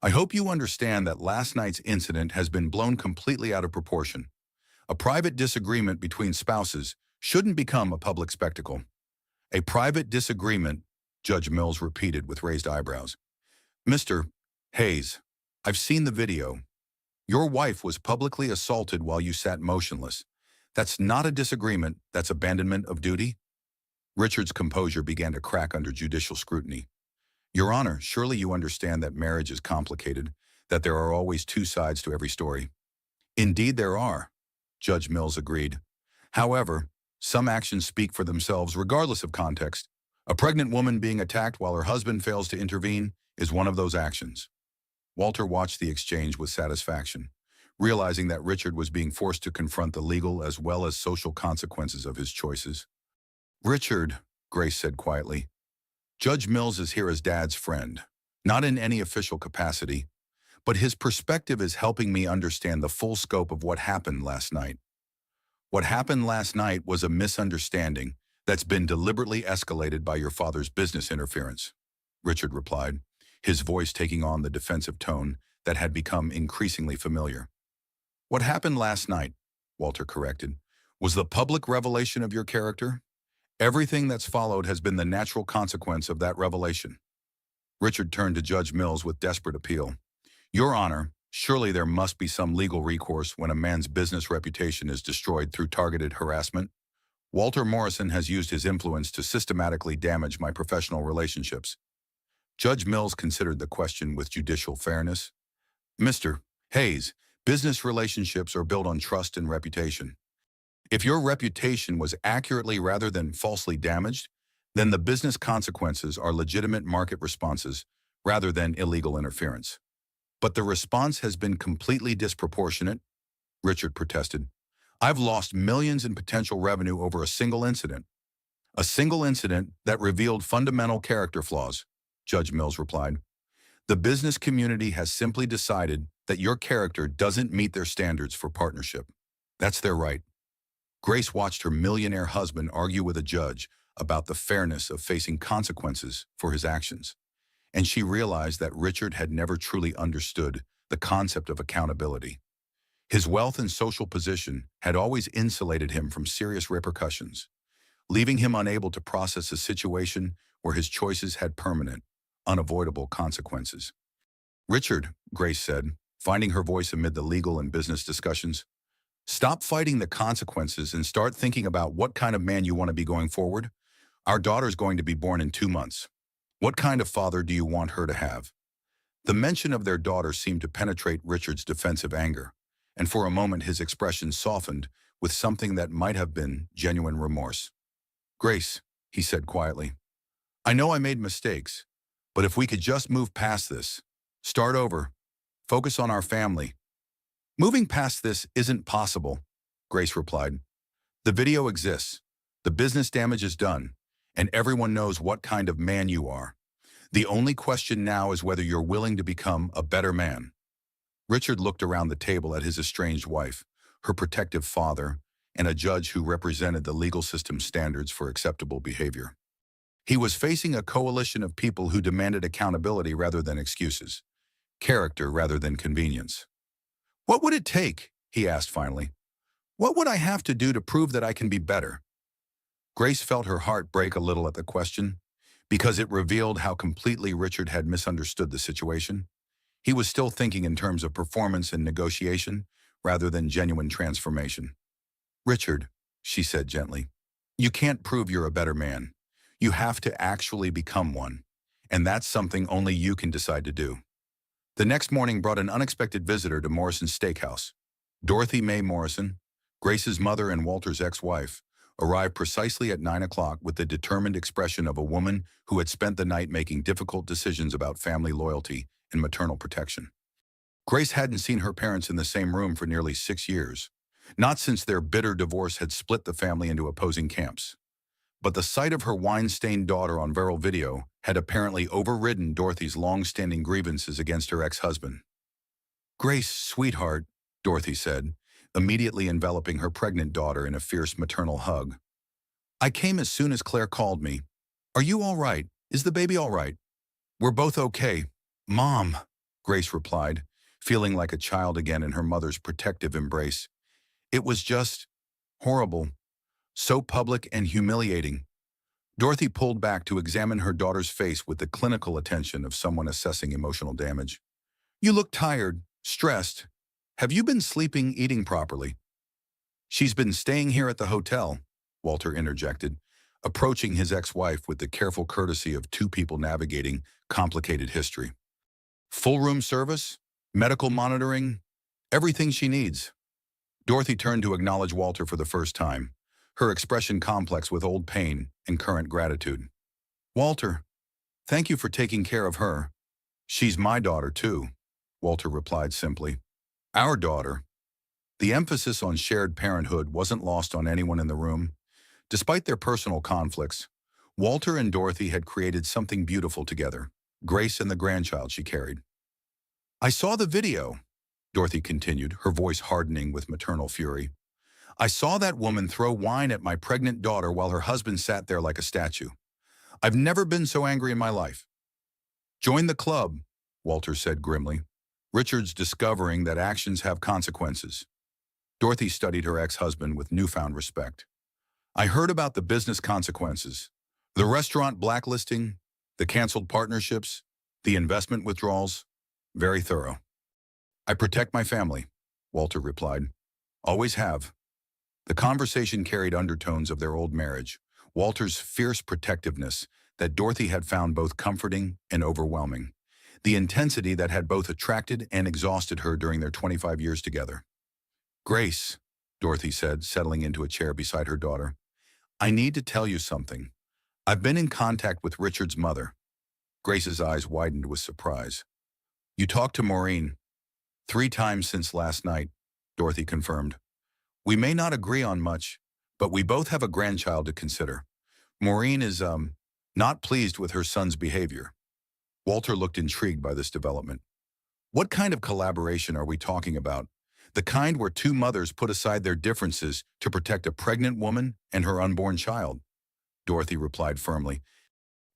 "I hope you understand that last night's incident has been blown completely out of proportion. A private disagreement between spouses shouldn't become a public spectacle." "A private disagreement," Judge Mills repeated with raised eyebrows. "Mr. Hayes, I've seen the video. Your wife was publicly assaulted while you sat motionless. That's not a disagreement, that's abandonment of duty." Richard's composure began to crack under judicial scrutiny. "Your Honor, surely you understand that marriage is complicated, that there are always two sides to every story." "Indeed there are," Judge Mills agreed. "However, some actions speak for themselves regardless of context. A pregnant woman being attacked while her husband fails to intervene is one of those actions." Walter watched the exchange with satisfaction, realizing that Richard was being forced to confront the legal as well as social consequences of his choices. "Richard," Grace said quietly, "Judge Mills is here as Dad's friend, not in any official capacity, but his perspective is helping me understand the full scope of what happened last night." "What happened last night was a misunderstanding that's been deliberately escalated by your father's business interference," Richard replied, his voice taking on the defensive tone that had become increasingly familiar. "What happened last night," Walter corrected, "was the public revelation of your character. Everything that's followed has been the natural consequence of that revelation." Richard turned to Judge Mills with desperate appeal. "Your Honor, surely there must be some legal recourse when a man's business reputation is destroyed through targeted harassment. Walter Morrison has used his influence to systematically damage my professional relationships." Judge Mills considered the question with judicial fairness. "Mr. Hayes, business relationships are built on trust and reputation. If your reputation was accurately rather than falsely damaged, then the business consequences are legitimate market responses rather than illegal interference. But the response has been completely disproportionate," Richard protested. "I've lost millions in potential revenue over a single incident." "A single incident that revealed fundamental character flaws," Judge Mills replied. "The business community has simply decided that your character doesn't meet their standards for partnership. That's their right." Grace watched her millionaire husband argue with a judge about the fairness of facing consequences for his actions, and she realized that Richard had never truly understood the concept of accountability. His wealth and social position had always insulated him from serious repercussions, leaving him unable to process a situation where his choices had permanent, unavoidable consequences. "Richard," Grace said, finding her voice amid the legal and business discussions, "stop fighting the consequences and start thinking about what kind of man you want to be going forward. Our daughter's going to be born in 2 months. What kind of father do you want her to have?" The mention of their daughter seemed to penetrate Richard's defensive anger, and for a moment his expression softened with something that might have been genuine remorse. "Grace," he said quietly, "I know I made mistakes, but if we could just move past this, start over, focus on our family." "Moving past this isn't possible," Grace replied. "The video exists, the business damage is done, and everyone knows what kind of man you are. The only question now is whether you're willing to become a better man." Richard looked around the table at his estranged wife, her protective father, and a judge who represented the legal system standards for acceptable behavior. He was facing a coalition of people who demanded accountability rather than excuses, character rather than convenience. "What would it take?" he asked finally. "What would I have to do to prove that I can be better?" Grace felt her heart break a little at the question, because it revealed how completely Richard had misunderstood the situation. He was still thinking in terms of performance and negotiation, rather than genuine transformation. "Richard," she said gently, "you can't prove you're a better man. You have to actually become one. And that's something only you can decide to do." The next morning brought an unexpected visitor to Morrison's steakhouse. Dorothy Mae Morrison, Grace's mother and Walter's ex-wife, arrived precisely at 9 o'clock with the determined expression of a woman who had spent the night making difficult decisions about family loyalty and maternal protection. Grace hadn't seen her parents in the same room for nearly 6 years, not since their bitter divorce had split the family into opposing camps. But the sight of her wine-stained daughter on viral video had apparently overridden Dorothy's long-standing grievances against her ex-husband. "Grace, sweetheart," Dorothy said, immediately enveloping her pregnant daughter in a fierce maternal hug. "I came as soon as Claire called me. Are you all right? Is the baby all right?" "We're both okay, Mom," Grace replied, feeling like a child again in her mother's protective embrace. "It was just horrible, so public and humiliating." Dorothy pulled back to examine her daughter's face with the clinical attention of someone assessing emotional damage. "You look tired, stressed. Have you been sleeping, eating properly?" "She's been staying here at the hotel," Walter interjected, approaching his ex-wife with the careful courtesy of two people navigating complicated history. "Full room service, medical monitoring, everything she needs." Dorothy turned to acknowledge Walter for the first time, her expression complex with old pain and current gratitude. "Walter, thank you for taking care of her. She's my daughter, too," Walter replied simply. "Our daughter." The emphasis on shared parenthood wasn't lost on anyone in the room. Despite their personal conflicts, Walter and Dorothy had created something beautiful together, Grace and the grandchild she carried. "I saw the video," Dorothy continued, her voice hardening with maternal fury. "I saw that woman throw wine at my pregnant daughter while her husband sat there like a statue. I've never been so angry in my life." "Join the club," Walter said grimly. "Richard's discovering that actions have consequences." Dorothy studied her ex-husband with newfound respect. "I heard about the business consequences. The restaurant blacklisting, the canceled partnerships, the investment withdrawals. Very thorough." "I protect my family," Walter replied. "Always have." The conversation carried undertones of their old marriage, Walter's fierce protectiveness that Dorothy had found both comforting and overwhelming, the intensity that had both attracted and exhausted her during their 25 years together. "Grace," Dorothy said, settling into a chair beside her daughter, "I need to tell you something. I've been in contact with Richard's mother." Grace's eyes widened with surprise. "You talked to Maureen?" "3 times since last night," Dorothy confirmed. "We may not agree on much, but we both have a grandchild to consider. Maureen is, not pleased with her son's behavior." Walter looked intrigued by this development. "What kind of collaboration are we talking about? The kind where two mothers put aside their differences to protect a pregnant woman and her unborn child?" Dorothy replied firmly.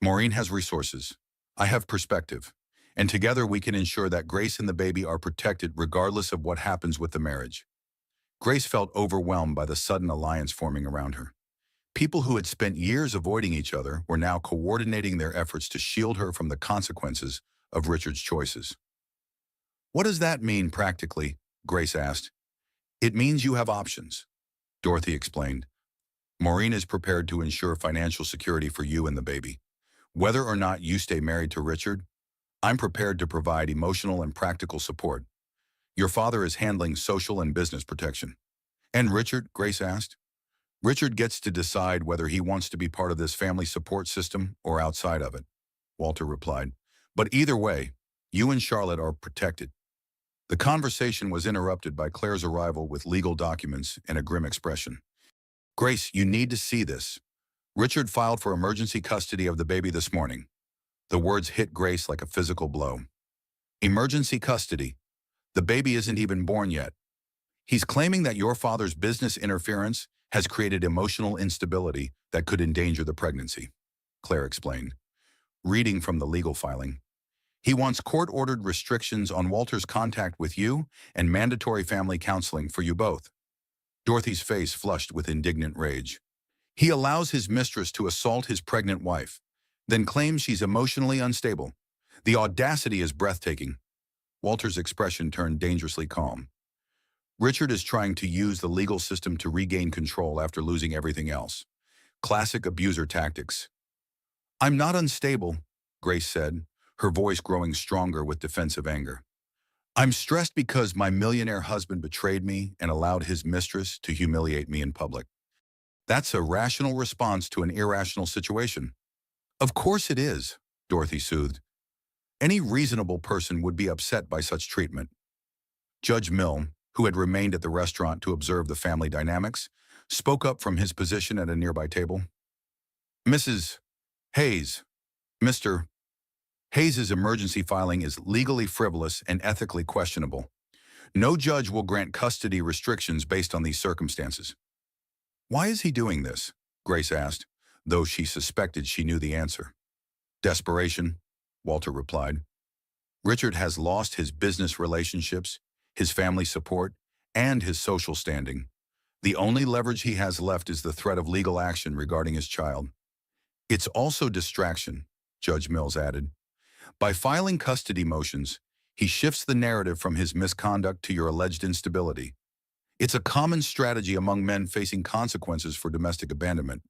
"Maureen has resources. I have perspective. And together we can ensure that Grace and the baby are protected regardless of what happens with the marriage." Grace felt overwhelmed by the sudden alliance forming around her. People who had spent years avoiding each other were now coordinating their efforts to shield her from the consequences of Richard's choices. "What does that mean practically?" Grace asked. "It means you have options," Dorothy explained. "Maureen is prepared to ensure financial security for you and the baby. Whether or not you stay married to Richard, I'm prepared to provide emotional and practical support. Your father is handling social and business protection." "And Richard?" Grace asked. "Richard gets to decide whether he wants to be part of this family support system or outside of it," Walter replied. "But either way, you and Charlotte are protected." The conversation was interrupted by Claire's arrival with legal documents and a grim expression. "Grace, you need to see this. Richard filed for emergency custody of the baby this morning." The words hit Grace like a physical blow. "Emergency custody. The baby isn't even born yet. He's claiming that your father's business interference has created emotional instability that could endanger the pregnancy, Claire explained, reading from the legal filing. He wants court-ordered restrictions on Walter's contact with you and mandatory family counseling for you both. Dorothy's face flushed with indignant rage. He allows his mistress to assault his pregnant wife, then claims she's emotionally unstable. The audacity is breathtaking. Walter's expression turned dangerously calm. Richard is trying to use the legal system to regain control after losing everything else. Classic abuser tactics. I'm not unstable, Grace said, her voice growing stronger with defensive anger. I'm stressed because my millionaire husband betrayed me and allowed his mistress to humiliate me in public. That's a rational response to an irrational situation. Of course it is, Dorothy soothed. Any reasonable person would be upset by such treatment. Judge Mill, who had remained at the restaurant to observe the family dynamics, spoke up from his position at a nearby table. Mrs. Hayes, Mr. Hayes's emergency filing is legally frivolous and ethically questionable. No judge will grant custody restrictions based on these circumstances. Why is he doing this? Grace asked, though she suspected she knew the answer. Desperation, Walter replied. Richard has lost his business relationships, his family support, and his social standing. The only leverage he has left is the threat of legal action regarding his child. It's also distraction, Judge Mills added. By filing custody motions, he shifts the narrative from his misconduct to your alleged instability. It's a common strategy among men facing consequences for domestic abandonment.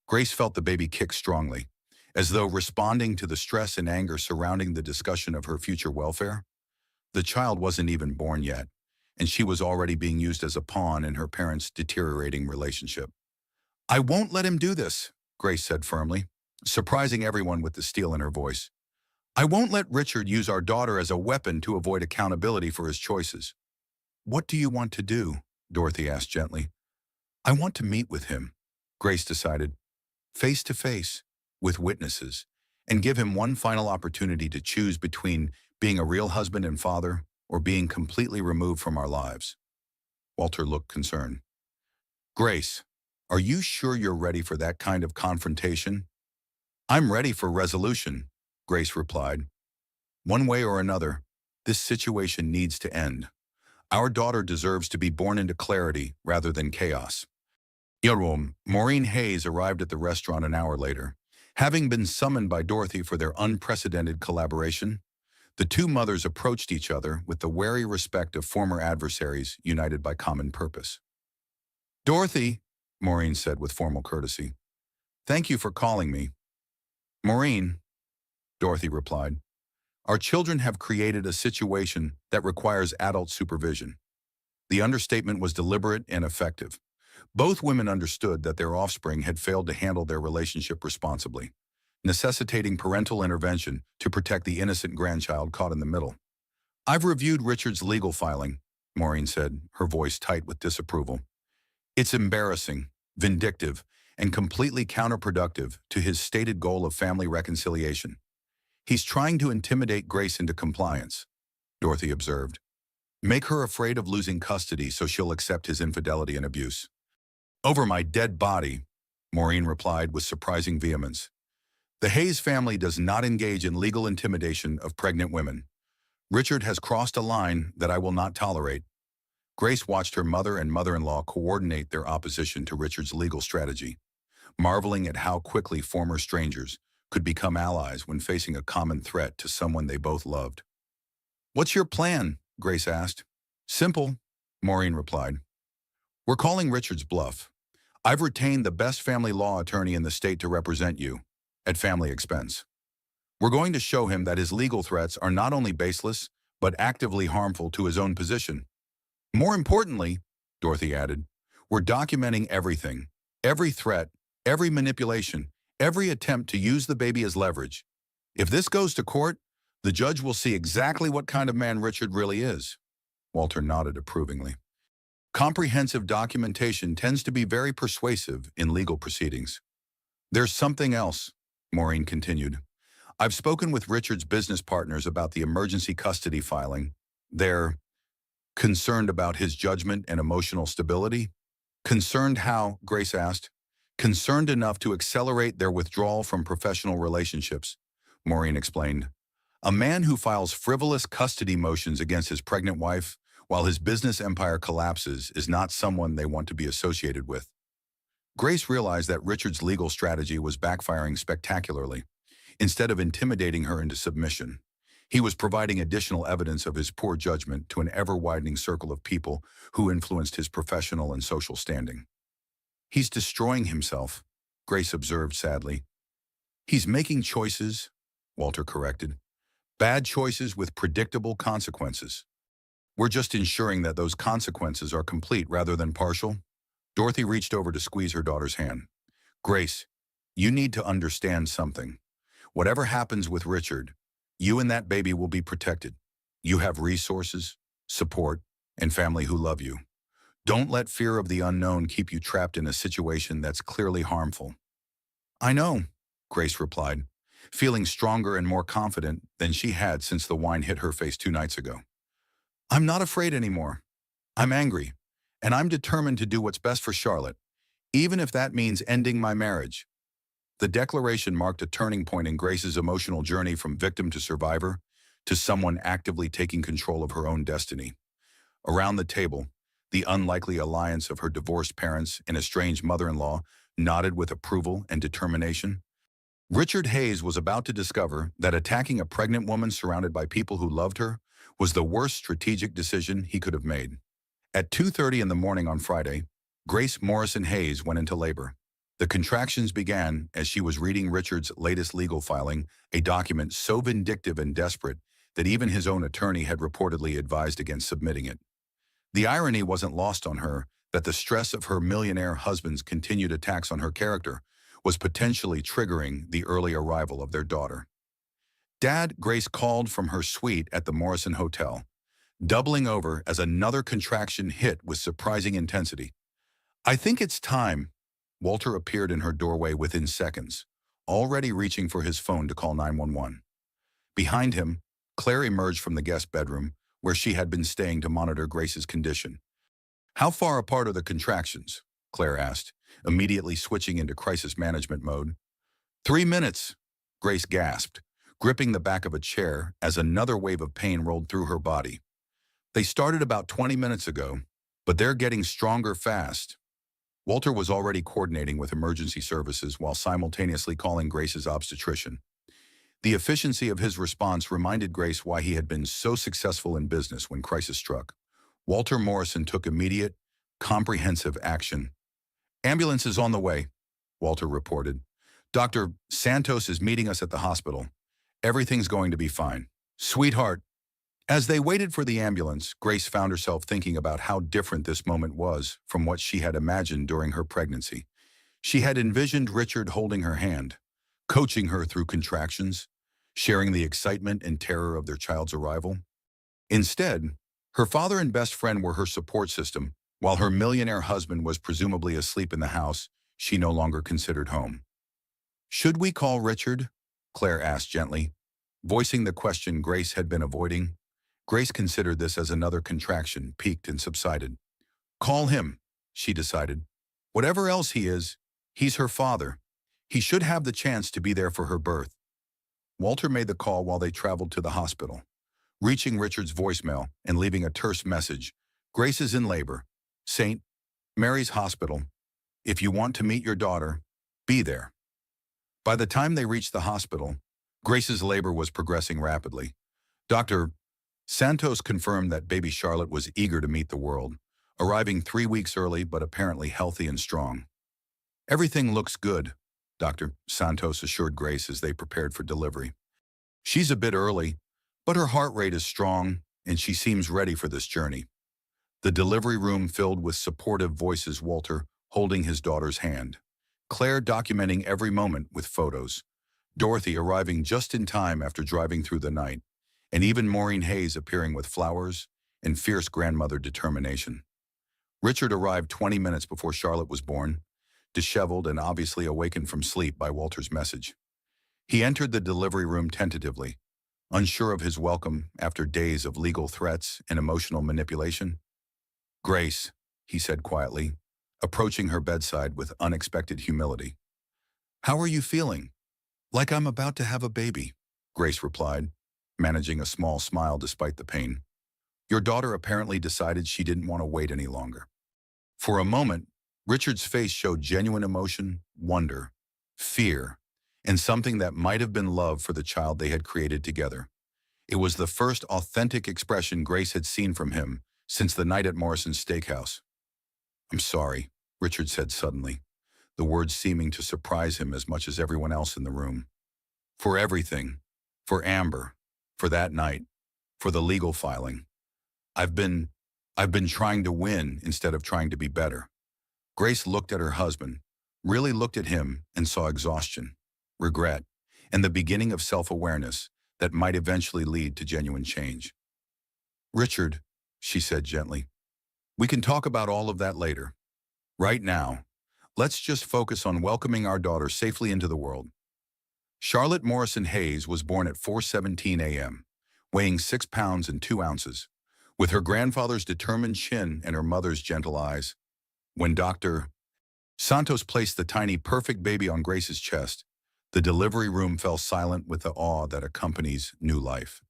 Grace felt the baby kick strongly, as though responding to the stress and anger surrounding the discussion of her future welfare. The child wasn't even born yet, and she was already being used as a pawn in her parents' deteriorating relationship. I won't let him do this, Grace said firmly, surprising everyone with the steel in her voice. I won't let Richard use our daughter as a weapon to avoid accountability for his choices. What do you want to do? Dorothy asked gently. I want to meet with him, Grace decided, face to face, with witnesses, and give him one final opportunity to choose between being a real husband and father or being completely removed from our lives. Walter looked concerned. Grace, are you sure you're ready for that kind of confrontation? I'm ready for resolution, Grace replied. One way or another, this situation needs to end. Our daughter deserves to be born into clarity rather than chaos. Maureen Hayes arrived at the restaurant an hour later. Having been summoned by Dorothy for their unprecedented collaboration, the two mothers approached each other with the wary respect of former adversaries united by common purpose. Dorothy, Maureen said with formal courtesy, thank you for calling me. Maureen, Dorothy replied, our children have created a situation that requires adult supervision. The understatement was deliberate and effective. Both women understood that their offspring had failed to handle their relationship responsibly, necessitating parental intervention to protect the innocent grandchild caught in the middle. I've reviewed Richard's legal filing, Maureen said, her voice tight with disapproval. It's embarrassing, vindictive, and completely counterproductive to his stated goal of family reconciliation. He's trying to intimidate Grace into compliance, Dorothy observed. Make her afraid of losing custody so she'll accept his infidelity and abuse. Over my dead body, Maureen replied with surprising vehemence. The Hayes family does not engage in legal intimidation of pregnant women. Richard has crossed a line that I will not tolerate. Grace watched her mother and mother-in-law coordinate their opposition to Richard's legal strategy, marveling at how quickly former strangers could become allies when facing a common threat to someone they both loved. What's your plan? Grace asked. Simple, Maureen replied. We're calling Richard's bluff. I've retained the best family law attorney in the state to represent you, at family expense. We're going to show him that his legal threats are not only baseless, but actively harmful to his own position. More importantly, Dorothy added, we're documenting everything, every threat, every manipulation, every attempt to use the baby as leverage. If this goes to court, the judge will see exactly what kind of man Richard really is. Walter nodded approvingly. Comprehensive documentation tends to be very persuasive in legal proceedings. There's something else, Maureen continued. I've spoken with Richard's business partners about the emergency custody filing, They're concerned about his judgment and emotional stability. Concerned how, Grace asked. Concerned enough to accelerate their withdrawal from professional relationships, Maureen explained. A man who files frivolous custody motions against his pregnant wife while his business empire collapses is not someone they want to be associated with. Grace realized that Richard's legal strategy was backfiring spectacularly. Instead of intimidating her into submission, he was providing additional evidence of his poor judgment to an ever-widening circle of people who influenced his professional and social standing. He's destroying himself, Grace observed sadly. He's making choices, Walter corrected. Bad choices with predictable consequences. We're just ensuring that those consequences are complete rather than partial. Dorothy reached over to squeeze her daughter's hand. Grace, you need to understand something. Whatever happens with Richard, you and that baby will be protected. You have resources, support, and family who love you. Don't let fear of the unknown keep you trapped in a situation that's clearly harmful. I know, Grace replied, feeling stronger and more confident than she had since the wine hit her face 2 nights ago. I'm not afraid anymore. I'm angry, and I'm determined to do what's best for Charlotte, even if that means ending my marriage. The declaration marked a turning point in Grace's emotional journey from victim to survivor to someone actively taking control of her own destiny. Around the table, the unlikely alliance of her divorced parents and estranged mother-in-law nodded with approval and determination. Richard Hayes was about to discover that attacking a pregnant woman surrounded by people who loved her was the worst strategic decision he could have made. At 2:30 in the morning on Friday, Grace Morrison Hayes went into labor. The contractions began as she was reading Richard's latest legal filing, a document so vindictive and desperate that even his own attorney had reportedly advised against submitting it. The irony wasn't lost on her that the stress of her millionaire husband's continued attacks on her character was potentially triggering the early arrival of their daughter. Dad, Grace called from her suite at the Morrison Hotel, doubling over as another contraction hit with surprising intensity. I think it's time. Walter appeared in her doorway within seconds, already reaching for his phone to call 911. Behind him, Claire emerged from the guest bedroom, where she had been staying to monitor Grace's condition. How far apart are the contractions? Claire asked, immediately switching into crisis management mode. 3 minutes, Grace gasped, gripping the back of a chair as another wave of pain rolled through her body. They started about 20 minutes ago, but they're getting stronger fast. Walter was already coordinating with emergency services while simultaneously calling Grace's obstetrician. The efficiency of his response reminded Grace why he had been so successful in business when crisis struck. Walter Morrison took immediate, comprehensive action. Ambulance is on the way, Walter reported. Dr. Santos is meeting us at the hospital. Everything's going to be fine. Sweetheart. As they waited for the ambulance, Grace found herself thinking about how different this moment was from what she had imagined during her pregnancy. She had envisioned Richard holding her hand, coaching her through contractions, sharing the excitement and terror of their child's arrival. Instead, her father and best friend were her support system, while her millionaire husband was presumably asleep in the house she no longer considered home. Should we call Richard? Claire asked gently, voicing the question Grace had been avoiding. Grace considered this as another contraction, peaked and subsided. Call him, she decided. Whatever else he is, he's her father. He should have the chance to be there for her birth. Walter made the call while they traveled to the hospital, reaching Richard's voicemail and leaving a terse message. Grace is in labor. St. Mary's Hospital. If you want to meet your daughter, be there. By the time they reached the hospital, Grace's labor was progressing rapidly. Dr. Santos confirmed that baby Charlotte was eager to meet the world, arriving 3 weeks early but apparently healthy and strong. Everything looks good, Dr. Santos assured Grace as they prepared for delivery. She's a bit early, but her heart rate is strong and she seems ready for this journey. The delivery room filled with supportive voices, Walter holding his daughter's hand, Claire documenting every moment with photos, Dorothy arriving just in time after driving through the night, and even Maureen Hayes appearing with flowers and fierce grandmother determination. Richard arrived 20 minutes before Charlotte was born, disheveled and obviously awakened from sleep by Walter's message. He entered the delivery room tentatively, unsure of his welcome after days of legal threats and emotional manipulation. "Grace," he said quietly, approaching her bedside with unexpected humility. "How are you feeling?" "Like I'm about to have a baby," Grace replied, managing a small smile despite the pain. "Your daughter apparently decided she didn't want to wait any longer." For a moment, Richard's face showed genuine emotion, wonder, fear, and something that might have been love for the child they had created together. It was the first authentic expression Grace had seen from him since the night at Morrison's steakhouse. "I'm sorry," Richard said suddenly, the words seeming to surprise him as much as everyone else in the room. "For everything. For Amber. For that night. For the legal filing. I've been, I've been trying to win instead of trying to be better." Grace looked at her husband, really looked at him and saw exhaustion, regret, and the beginning of self-awareness that might eventually lead to genuine change. "Richard," she said gently, "we can talk about all of that later. Right now, let's just focus on welcoming our daughter safely into the world." Charlotte Morrison Hayes was born at 4:17 a.m., weighing 6 pounds and 2 ounces, with her grandfather's determined chin and her mother's gentle eyes. When Dr. Santos placed the tiny, perfect baby on Grace's chest, the delivery room fell silent with the awe that accompanies new life.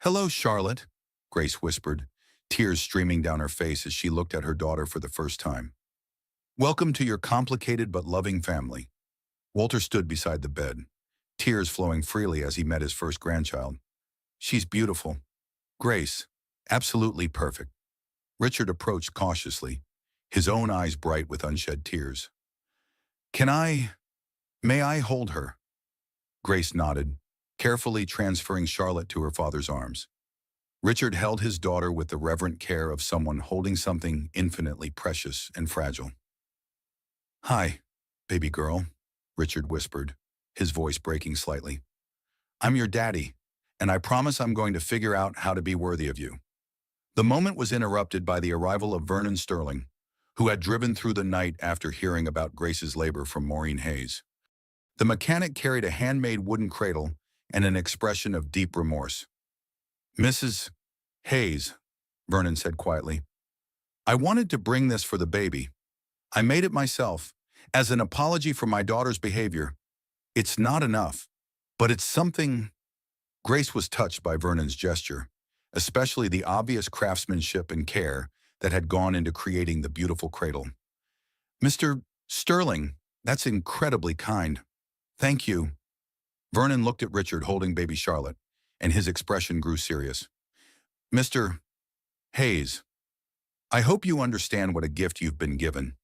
"Hello, Charlotte," Grace whispered, tears streaming down her face as she looked at her daughter for the first time. "Welcome to your complicated but loving family." Walter stood beside the bed, tears flowing freely as he met his first grandchild. "She's beautiful. Grace, absolutely perfect." Richard approached cautiously, his own eyes bright with unshed tears. May I hold her?" Grace nodded, carefully transferring Charlotte to her father's arms. Richard held his daughter with the reverent care of someone holding something infinitely precious and fragile. "Hi, baby girl," Richard whispered, his voice breaking slightly. "I'm your daddy, and I promise I'm going to figure out how to be worthy of you." The moment was interrupted by the arrival of Vernon Sterling, who had driven through the night after hearing about Grace's labor from Maureen Hayes. The mechanic carried a handmade wooden cradle and an expression of deep remorse. "Mrs. Hayes," Vernon said quietly, "I wanted to bring this for the baby. I made it myself, as an apology for my daughter's behavior. It's not enough, but it's something." Grace was touched by Vernon's gesture, especially the obvious craftsmanship and care that had gone into creating the beautiful cradle. "Mr. Sterling, that's incredibly kind. Thank you." Vernon looked at Richard holding baby Charlotte, and his expression grew serious. "Mr. Hayes, I hope you understand what a gift you've been given.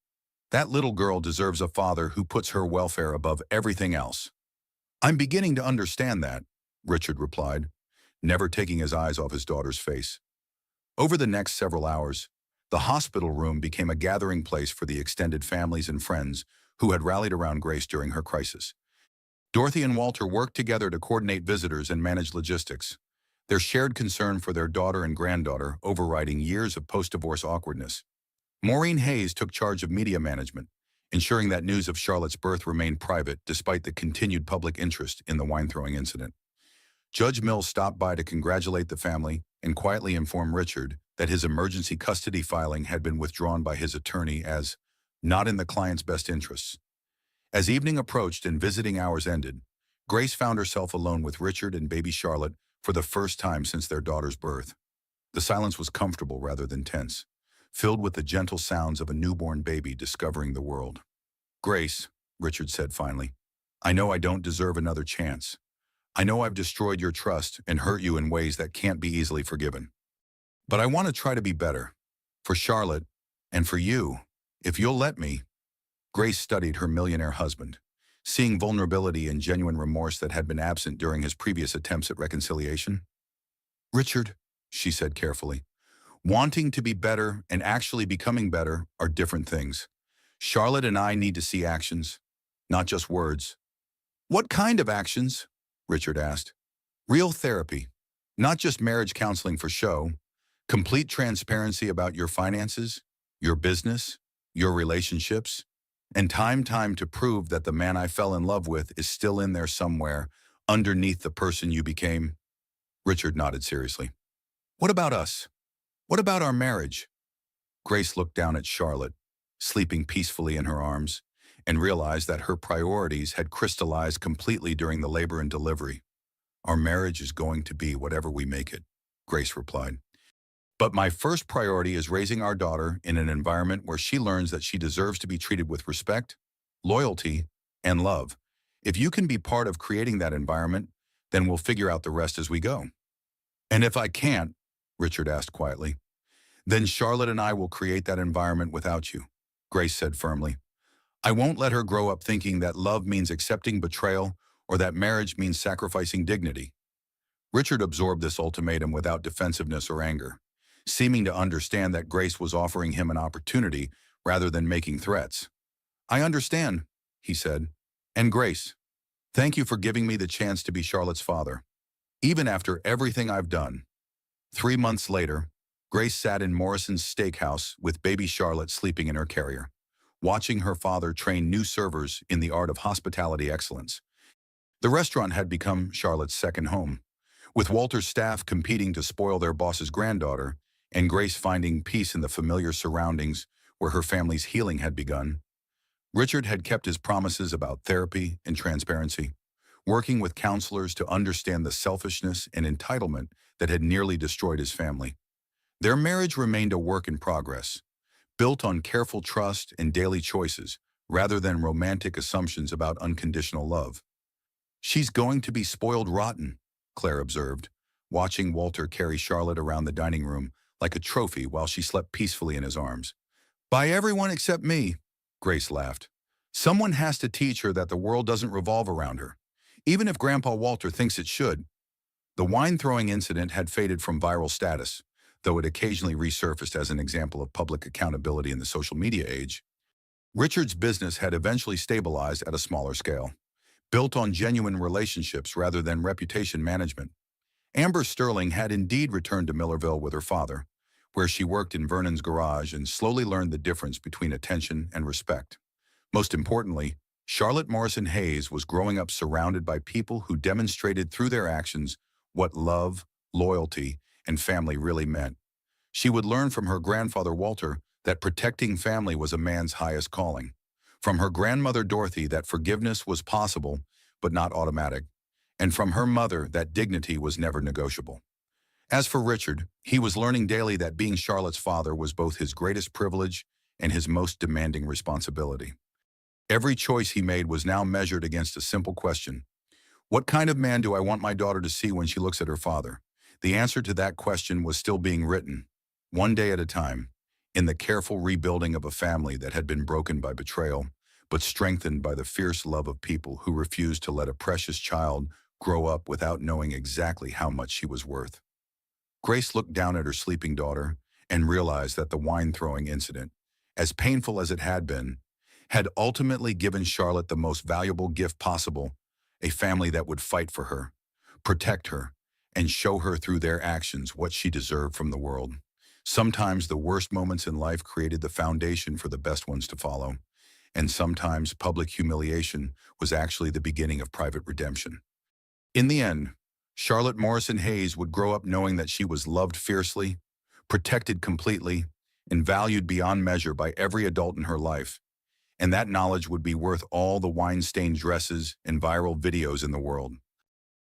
That little girl deserves a father who puts her welfare above everything else." "I'm beginning to understand that," Richard replied, never taking his eyes off his daughter's face. Over the next several hours, the hospital room became a gathering place for the extended families and friends who had rallied around Grace during her crisis. Dorothy and Walter worked together to coordinate visitors and manage logistics, their shared concern for their daughter and granddaughter overriding years of post-divorce awkwardness. Maureen Hayes took charge of media management, ensuring that news of Charlotte's birth remained private despite the continued public interest in the wine-throwing incident. Judge Mills stopped by to congratulate the family and quietly inform Richard that his emergency custody filing had been withdrawn by his attorney as not in the client's best interests. As evening approached and visiting hours ended, Grace found herself alone with Richard and baby Charlotte for the first time since their daughter's birth. The silence was comfortable rather than tense, filled with the gentle sounds of a newborn baby discovering the world. "Grace," Richard said finally, "I know I don't deserve another chance. I know I've destroyed your trust and hurt you in ways that can't be easily forgiven. But I want to try to be better. For Charlotte, and for you, if you'll let me." Grace studied her millionaire husband, seeing vulnerability and genuine remorse that had been absent during his previous attempts at reconciliation. "Richard," she said carefully, "wanting to be better and actually becoming better are different things. Charlotte and I need to see actions, not just words." "What kind of actions?" Richard asked. "Real therapy, not just marriage counseling for show. Complete transparency about your finances, your business, your relationships, and time to prove that the man I fell in love with is still in there somewhere, underneath the person you became." Richard nodded seriously. What about us? What about our marriage? Grace looked down at Charlotte, sleeping peacefully in her arms, and realized that her priorities had crystallized completely during the labor and delivery. Our marriage is going to be whatever we make it, Grace replied. But my first priority is raising our daughter in an environment where she learns that she deserves to be treated with respect, loyalty, and love. If you can be part of creating that environment, then we'll figure out the rest as we go. And if I can't, Richard asked quietly, then Charlotte and I will create that environment without you, Grace said firmly. I won't let her grow up thinking that love means accepting betrayal or that marriage means sacrificing dignity. Richard absorbed this ultimatum without defensiveness or anger, seeming to understand that Grace was offering him an opportunity rather than making threats. I understand, he said. And Grace, thank you for giving me the chance to be Charlotte's father, even after everything I've done. 3 months later, Grace sat in Morrison's steakhouse with baby Charlotte sleeping in her carrier, watching her father train new servers in the art of hospitality excellence. The restaurant had become Charlotte's second home, with Walter's staff competing to spoil their boss's granddaughter and Grace finding peace in the familiar surroundings where her family's healing had begun. Richard had kept his promises about therapy and transparency, working with counselors to understand the selfishness and entitlement that had nearly destroyed his family. Their marriage remained a work in progress, built on careful trust and daily choices, rather than romantic assumptions about unconditional love. She's going to be spoiled rotten, Claire observed, watching Walter carry Charlotte around the dining room like a trophy while she slept peacefully in his arms. By everyone except me, Grace laughed. Someone has to teach her that the world doesn't revolve around her, even if Grandpa Walter thinks it should. The wine-throwing incident had faded from viral status, though it occasionally resurfaced as an example of public accountability in the social media age. Richard's business had eventually stabilized at a smaller scale, built on genuine relationships rather than reputation management. Amber Sterling had indeed returned to Millerville with her father, where she worked in Vernon's garage and slowly learned the difference between attention and respect. Most importantly, Charlotte Morrison Hayes was growing up surrounded by people who demonstrated through their actions what love, loyalty, and family really meant. She would learn from her grandfather Walter that protecting family was a man's highest calling, from her grandmother Dorothy that forgiveness was possible but not automatic, and from her mother that dignity was never negotiable. As for Richard, he was learning daily that being Charlotte's father was both his greatest privilege and his most demanding responsibility. Every choice he made was now measured against a simple question. What kind of man do I want my daughter to see when she looks at her father? The answer to that question was still being written, one day at a time, in the careful rebuilding of a family that had been broken by betrayal, but strengthened by the fierce love of people who refused to let a precious child grow up without knowing exactly how much she was worth. Grace looked down at her sleeping daughter and realized that the wine-throwing incident, as painful as it had been, had ultimately given Charlotte the most valuable gift possible, a family that would fight for her, protect her, and show her through their actions what she deserved from the world. Sometimes the worst moments in life created the foundation for the best ones to follow, and sometimes public humiliation was actually the beginning of private redemption. In the end, Charlotte Morrison Hayes would grow up knowing that she was loved fiercely, protected completely, and valued beyond measure by every adult in her life, and that knowledge would be worth all the wine-stained dresses and viral videos in the world.